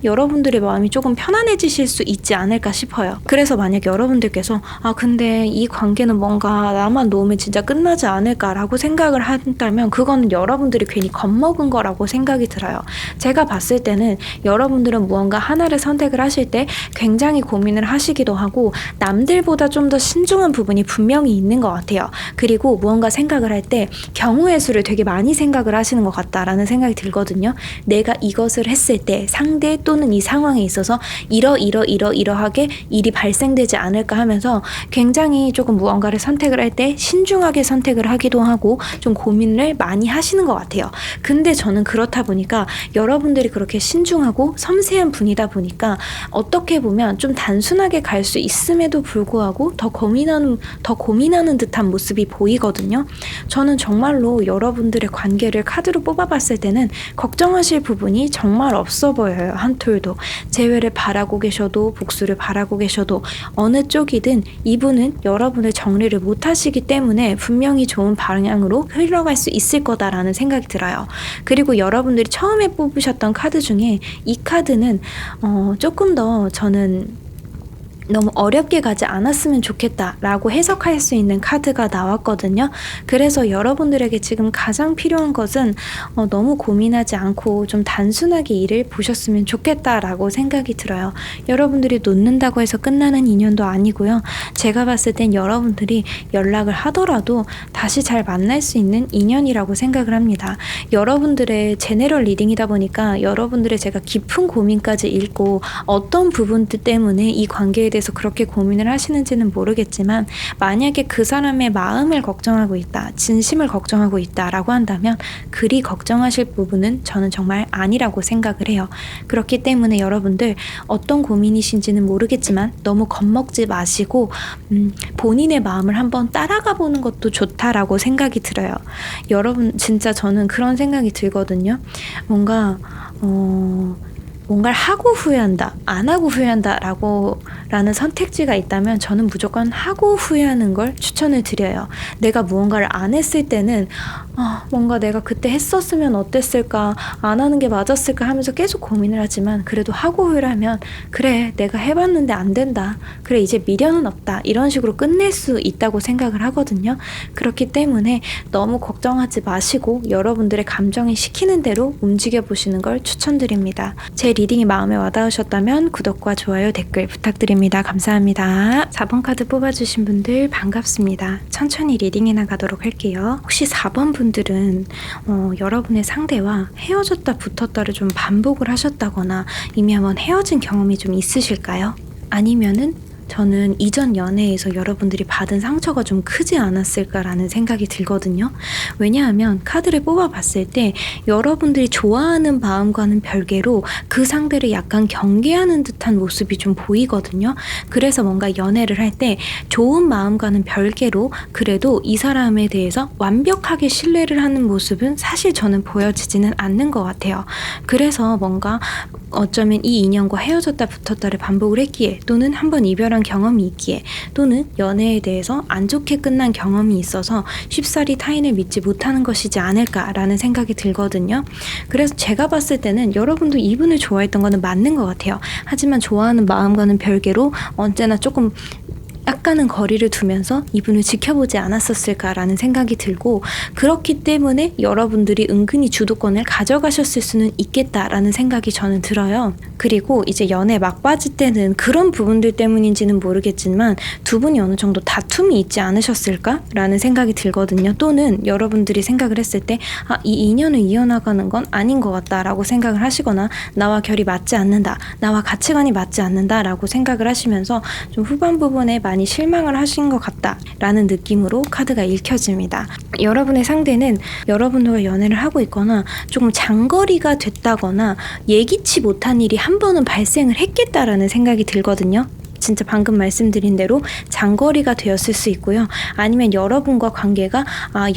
여러분들의 마음이 조금 편안해지실 수 있지 않을까 싶어요. 그래서 만약 여러분들께서 근데 이 관계는 뭔가 나만 놓으면 진짜 끝나지 않을까라고 생각을 한다면, 그거는 여러분들이 괜히 겁먹은 거라고 생각이 들어요. 제가 봤을 때는 여러분들은 무언가 하나를 선택을 하실 때 굉장히 고민을 하시기도 하고 남들보다 좀 더 신중한 부분이 분명히 있는 것 같아요. 그리고 무언가 생각을 할 때 경우의 수를 되게 많이 생각을 하시는 것 같다라는 생각이 들거든요. 내가 이것을 했을 때 상대 또는 이 상황에 있어서 이러하게 일이 발생되지 않을까 하면서 굉장히 조금 무언가를 선택을 할 때 신중하게 선택을 하기도 하고 좀 고민을 많이 하시는 것 같아요. 근데 저는 그렇다 보니까 여러분들이 그렇게 신중하고 섬세한 분이다 보니까 어떻게 보면 좀 단순하게 갈 수 있음에도 불구하고 더 고민하는 듯한 모습이 보이거든요. 저는 정말로 여러분들의 관계를 카드로 뽑아봤을 때는 걱정하실 부분이 정말 없어 보여요. 한 톨도. 재회를 바라고 계셔도 복수를 바라고 계셔도 어느 쪽이든 이분은 여러분의 정리를 못 하시기 때문에 분명히 좋은 방향으로 흘러갈 수 있을 거다라는 생각이 들어요. 그리고 여러분들이 처음에 뽑으셨던 카드 중에 이 카드는 조금 더 저는 너무 어렵게 가지 않았으면 좋겠다라고 해석할 수 있는 카드가 나왔거든요. 그래서 여러분들에게 지금 가장 필요한 것은 너무 고민하지 않고 좀 단순하게 일을 보셨으면 좋겠다라고 생각이 들어요. 여러분들이 놓는다고 해서 끝나는 인연도 아니고요. 제가 봤을 땐 여러분들이 연락을 하더라도 다시 잘 만날 수 있는 인연이라고 생각을 합니다. 여러분들의 제네럴 리딩이다 보니까 여러분들의 제가 깊은 고민까지 읽고 어떤 부분들 때문에 이 관계에 대해서 그렇게 고민을 하시는지는 모르겠지만, 만약에 그 사람의 마음을 걱정하고 있다, 진심을 걱정하고 있다라고 한다면 그리 걱정하실 부분은 저는 정말 아니라고 생각을 해요. 그렇기 때문에 여러분들 어떤 고민이신지는 모르겠지만 너무 겁먹지 마시고 본인의 마음을 한번 따라가 보는 것도 좋다라고 생각이 들어요. 여러분 진짜 저는 그런 생각이 들거든요. 뭔가를 하고 후회한다, 안 하고 후회한다 라는 선택지가 있다면 저는 무조건 하고 후회하는 걸 추천을 드려요. 내가 무언가를 안 했을 때는 뭔가 내가 그때 했었으면 어땠을까, 안 하는 게 맞았을까 하면서 계속 고민을 하지만, 그래도 하고 후회를 하면 그래 내가 해봤는데 안 된다, 그래 이제 미련은 없다, 이런 식으로 끝낼 수 있다고 생각을 하거든요. 그렇기 때문에 너무 걱정하지 마시고 여러분들의 감정이 시키는 대로 움직여 보시는 걸 추천드립니다. 제 리딩이 마음에 와닿으셨다면 구독과 좋아요, 댓글 부탁드립니다. 감사합니다. 4번 카드 뽑아주신 분들 반갑습니다. 천천히 리딩해 나가도록 할게요. 혹시 4번 분들은 여러분의 상대와 헤어졌다 붙었다를 좀 반복을 하셨다거나 이미 한번 헤어진 경험이 좀 있으실까요? 아니면은 저는 이전 연애에서 여러분들이 받은 상처가 좀 크지 않았을까라는 생각이 들거든요. 왜냐하면 카드를 뽑아봤을 때 여러분들이 좋아하는 마음과는 별개로 그 상대를 약간 경계하는 듯한 모습이 좀 보이거든요. 그래서 뭔가 연애를 할 때 좋은 마음과는 별개로 그래도 이 사람에 대해서 완벽하게 신뢰를 하는 모습은 사실 저는 보여지지는 않는 것 같아요. 그래서 뭔가 어쩌면 이 인연과 헤어졌다 붙었다를 반복을 했기에, 또는 한번 이별한 경험이 있기에, 또는 연애에 대해서 안 좋게 끝난 경험이 있어서 쉽사리 타인을 믿지 못하는 것이지 않을까라는 생각이 들거든요. 그래서 제가 봤을 때는 여러분도 이분을 좋아했던 거는 맞는 것 같아요. 하지만 좋아하는 마음과는 별개로 언제나 조금 약간은 거리를 두면서 이분을 지켜보지 않았었을까라는 생각이 들고, 그렇기 때문에 여러분들이 은근히 주도권을 가져가셨을 수는 있겠다라는 생각이 저는 들어요. 그리고 이제 연애 막바지 때는 그런 부분들 때문인지는 모르겠지만 두 분이 어느 정도 다툼이 있지 않으셨을까라는 생각이 들거든요. 또는 여러분들이 생각을 했을 때 이 인연을 이어나가는 건 아닌 것 같다라고 생각을 하시거나, 나와 결이 맞지 않는다, 나와 가치관이 맞지 않는다라고 생각을 하시면서 좀 후반 부분에 많이 실망을 하신 것 같다라는 느낌으로 카드가 읽혀집니다. 여러분의 상대는 여러분들과 연애를 하고 있거나 조금 장거리가 됐다거나 예기치 못한 일이 한 번은 발생을 했겠다라는 생각이 들거든요. 진짜 방금 말씀드린 대로 장거리가 되었을 수 있고요. 아니면 여러분과 관계가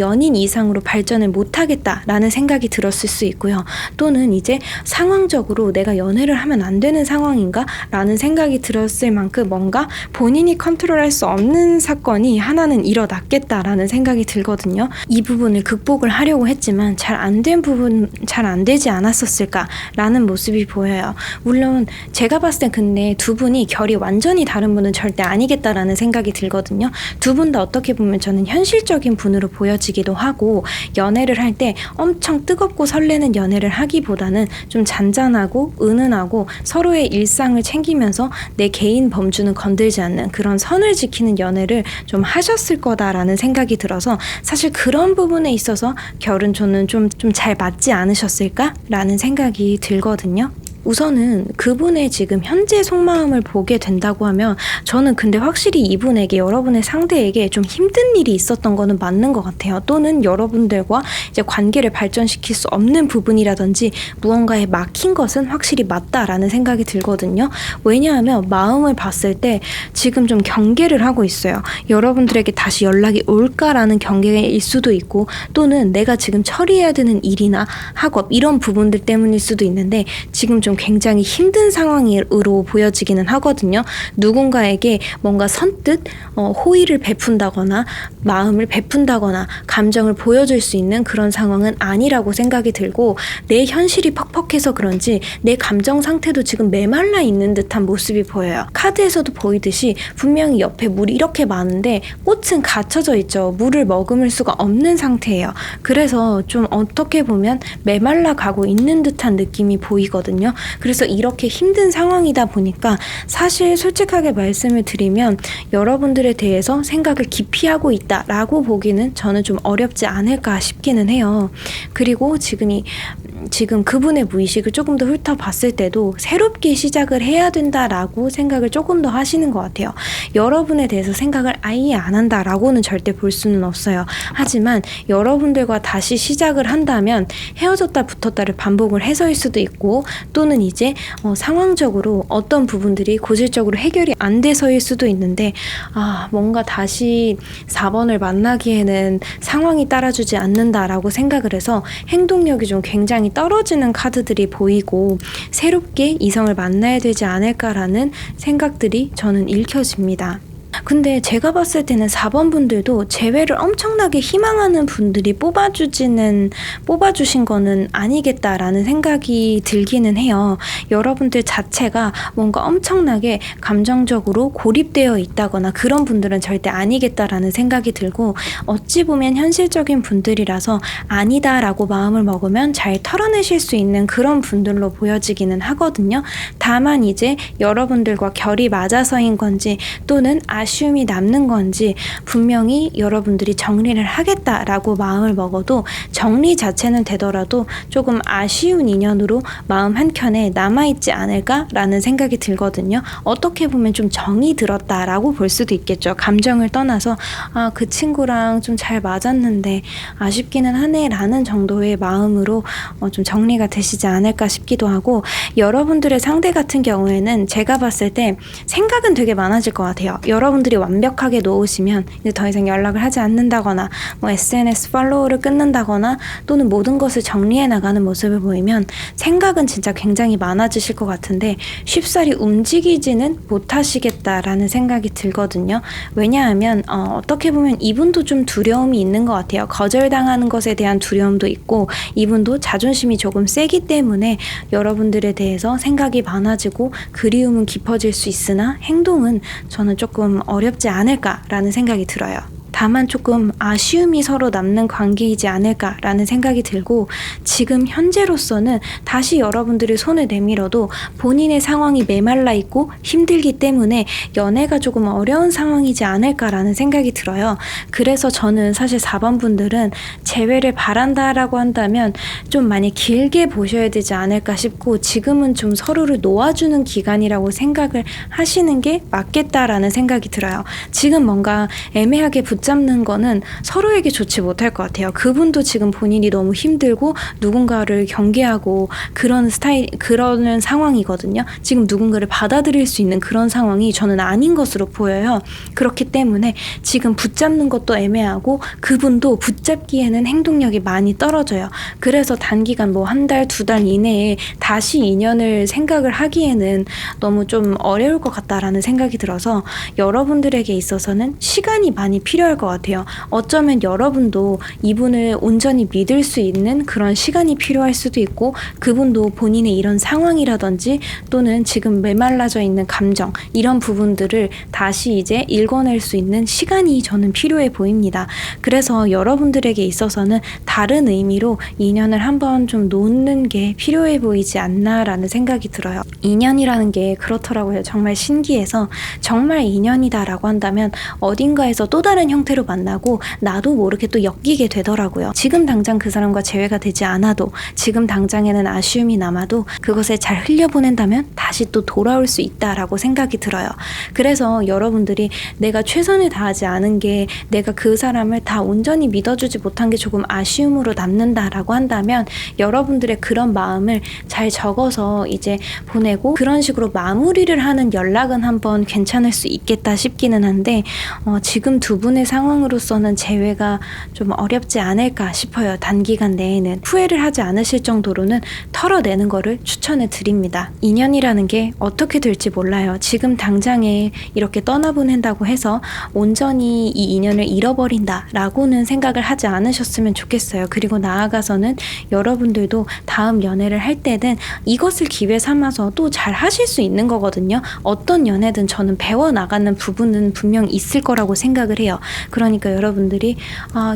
연인 이상으로 발전을 못하겠다라는 생각이 들었을 수 있고요. 또는 이제 상황적으로 내가 연애를 하면 안 되는 상황인가? 라는 생각이 들었을 만큼 뭔가 본인이 컨트롤할 수 없는 사건이 하나는 일어났겠다라는 생각이 들거든요. 이 부분을 극복을 하려고 했지만 잘 안 된 부분, 잘 안 되지 않았었을까라는 모습이 보여요. 물론 제가 봤을 땐 근데 두 분이 결이 완전히 다른 분은 절대 아니겠다라는 생각이 들거든요. 두 분 다 어떻게 보면 저는 현실적인 분으로 보여지기도 하고, 연애를 할 때 엄청 뜨겁고 설레는 연애를 하기보다는 좀 잔잔하고 은은하고 서로의 일상을 챙기면서 내 개인 범주는 건들지 않는 그런 선을 지키는 연애를 좀 하셨을 거다라는 생각이 들어서, 사실 그런 부분에 있어서 결은 저는 좀 잘 맞지 않으셨을까라는 생각이 들거든요. 우선은 그분의 지금 현재 속마음을 보게 된다고 하면, 저는 근데 확실히 이분에게, 여러분의 상대에게 좀 힘든 일이 있었던 거는 맞는 것 같아요. 또는 여러분들과 이제 관계를 발전시킬 수 없는 부분이라든지 무언가에 막힌 것은 확실히 맞다라는 생각이 들거든요. 왜냐하면 마음을 봤을 때 지금 좀 경계를 하고 있어요. 여러분들에게 다시 연락이 올까라는 경계일 수도 있고, 또는 내가 지금 처리해야 되는 일이나 학업 이런 부분들 때문일 수도 있는데, 지금 좀 굉장히 힘든 상황으로 보여지기는 하거든요. 누군가에게 뭔가 선뜻 호의를 베푼다거나 마음을 베푼다거나 감정을 보여줄 수 있는 그런 상황은 아니라고 생각이 들고, 내 현실이 퍽퍽해서 그런지 내 감정 상태도 지금 메말라 있는 듯한 모습이 보여요. 카드에서도 보이듯이 분명히 옆에 물이 이렇게 많은데 꽃은 갇혀져 있죠. 물을 머금을 수가 없는 상태예요. 그래서 좀 어떻게 보면 메말라 가고 있는 듯한 느낌이 보이거든요. 그래서 이렇게 힘든 상황이다 보니까 사실 솔직하게 말씀을 드리면 여러분들에 대해서 생각을 깊이 하고 있다라고 보기는 저는 좀 어렵지 않을까 싶기는 해요. 그리고 지금 그분의 무의식을 조금 더 훑어봤을 때도 새롭게 시작을 해야 된다라고 생각을 조금 더 하시는 것 같아요. 여러분에 대해서 생각을 아예 안 한다라고는 절대 볼 수는 없어요. 하지만 여러분들과 다시 시작을 한다면 헤어졌다 붙었다를 반복을 해서일 수도 있고, 또는 이제 상황적으로 어떤 부분들이 고질적으로 해결이 안 돼서일 수도 있는데, 뭔가 다시 4번을 만나기에는 상황이 따라주지 않는다라고 생각을 해서 행동력이 좀 굉장히 떨어지는 카드들이 보이고, 새롭게 이성을 만나야 되지 않을까라는 생각들이 저는 읽혀집니다. 근데 제가 봤을 때는 4번 분들도 재회를 엄청나게 희망하는 분들이 뽑아주신 거는 아니겠다라는 생각이 들기는 해요. 여러분들 자체가 뭔가 엄청나게 감정적으로 고립되어 있다거나 그런 분들은 절대 아니겠다라는 생각이 들고, 어찌 보면 현실적인 분들이라서 아니다라고 마음을 먹으면 잘 털어내실 수 있는 그런 분들로 보여지기는 하거든요. 다만 이제 여러분들과 결이 맞아서인 건지, 또는 아쉬움이 남는 건지 분명히 여러분들이 정리를 하겠다라고 마음을 먹어도 정리 자체는 되더라도 조금 아쉬운 인연으로 마음 한켠에 남아있지 않을까라는 생각이 들거든요. 어떻게 보면 좀 정이 들었다라고 볼 수도 있겠죠. 감정을 떠나서 그 친구랑 좀 잘 맞았는데 아쉽기는 하네 라는 정도의 마음으로 좀 정리가 되시지 않을까 싶기도 하고, 여러분들의 상대 같은 경우에는 제가 봤을 때 생각은 되게 많아질 것 같아요. 여러분들이 완벽하게 놓으시면 이제 더 이상 연락을 하지 않는다거나 SNS 팔로우를 끊는다거나 또는 모든 것을 정리해 나가는 모습을 보이면 생각은 진짜 굉장히 많아지실 것 같은데 쉽사리 움직이지는 못하시겠다라는 생각이 들거든요. 왜냐하면 어떻게 보면 이분도 좀 두려움이 있는 것 같아요. 거절당하는 것에 대한 두려움도 있고 이분도 자존심이 조금 세기 때문에 여러분들에 대해서 생각이 많아지고 그리움은 깊어질 수 있으나 행동은 저는 조금 어렵지 않을까라는 생각이 들어요. 다만 조금 아쉬움이 서로 남는 관계이지 않을까라는 생각이 들고, 지금 현재로서는 다시 여러분들이 손을 내밀어도 본인의 상황이 메말라 있고 힘들기 때문에 연애가 조금 어려운 상황이지 않을까라는 생각이 들어요. 그래서 저는 사실 4번 분들은 재회를 바란다라고 한다면 좀 많이 길게 보셔야 되지 않을까 싶고, 지금은 좀 서로를 놓아주는 기간이라고 생각을 하시는 게 맞겠다라는 생각이 들어요. 지금 뭔가 애매하게 붙잡는 거는 서로에게 좋지 못할 것 같아요. 그분도 지금 본인이 너무 힘들고 누군가를 경계하고 그런 상황이거든요. 지금 누군가를 받아들일 수 있는 그런 상황이 저는 아닌 것으로 보여요. 그렇기 때문에 지금 붙잡는 것도 애매하고 그분도 붙잡기에는 행동력이 많이 떨어져요. 그래서 단기간 한 달, 2달 이내에 다시 인연을 생각을 하기에는 너무 좀 어려울 것 같다라는 생각이 들어서 여러분들에게 있어서는 시간이 많이 필요할 것 같아요. 어쩌면 여러분도 이분을 온전히 믿을 수 있는 그런 시간이 필요할 수도 있고, 그분도 본인의 이런 상황이라든지 또는 지금 메말라져 있는 감정, 이런 부분들을 다시 이제 읽어낼 수 있는 시간이 저는 필요해 보입니다. 그래서 여러분들에게 있어서는 다른 의미로 인연을 한번 좀 놓는 게 필요해 보이지 않나라는 생각이 들어요. 인연이라는 게 그렇더라고요. 정말 신기해서 정말 인연이다라고 한다면 어딘가에서 또 다른 형태로 만나고 나도 모르게 또 엮이게 되더라고요. 지금 당장 그 사람과 재회가 되지 않아도, 지금 당장에는 아쉬움이 남아도 그것을 잘 흘려보낸다면 다시 또 돌아올 수 있다라고 생각이 들어요. 그래서 여러분들이 내가 최선을 다하지 않은 게, 내가 그 사람을 다 온전히 믿어주지 못한 게 조금 아쉬움으로 남는다라고 한다면 여러분들의 그런 마음을 잘 적어서 이제 보내고 그런 식으로 마무리를 하는 연락은 한번 괜찮을 수 있겠다 싶기는 한데 지금 두 분의 상황으로서는 재회가 좀 어렵지 않을까 싶어요. 단기간 내에는 후회를 하지 않으실 정도로는 털어내는 거를 추천해 드립니다. 인연이라는 게 어떻게 될지 몰라요. 지금 당장에 이렇게 떠나보낸다고 해서 온전히 이 인연을 잃어버린다 라고는 생각을 하지 않으셨으면 좋겠어요. 그리고 나아가서는 여러분들도 다음 연애를 할 때는 이것을 기회 삼아서 또 잘 하실 수 있는 거거든요. 어떤 연애든 저는 배워나가는 부분은 분명 있을 거라고 생각을 해요. 그러니까 여러분들이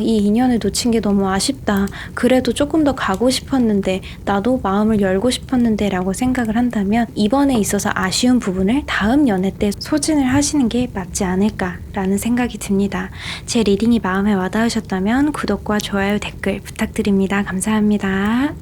이 인연을 놓친 게 너무 아쉽다. 그래도 조금 더 가고 싶었는데, 나도 마음을 열고 싶었는데 라고 생각을 한다면 이번에 있어서 아쉬운 부분을 다음 연애 때 소진을 하시는 게 맞지 않을까라는 생각이 듭니다. 제 리딩이 마음에 와닿으셨다면 구독과 좋아요, 댓글 부탁드립니다. 감사합니다.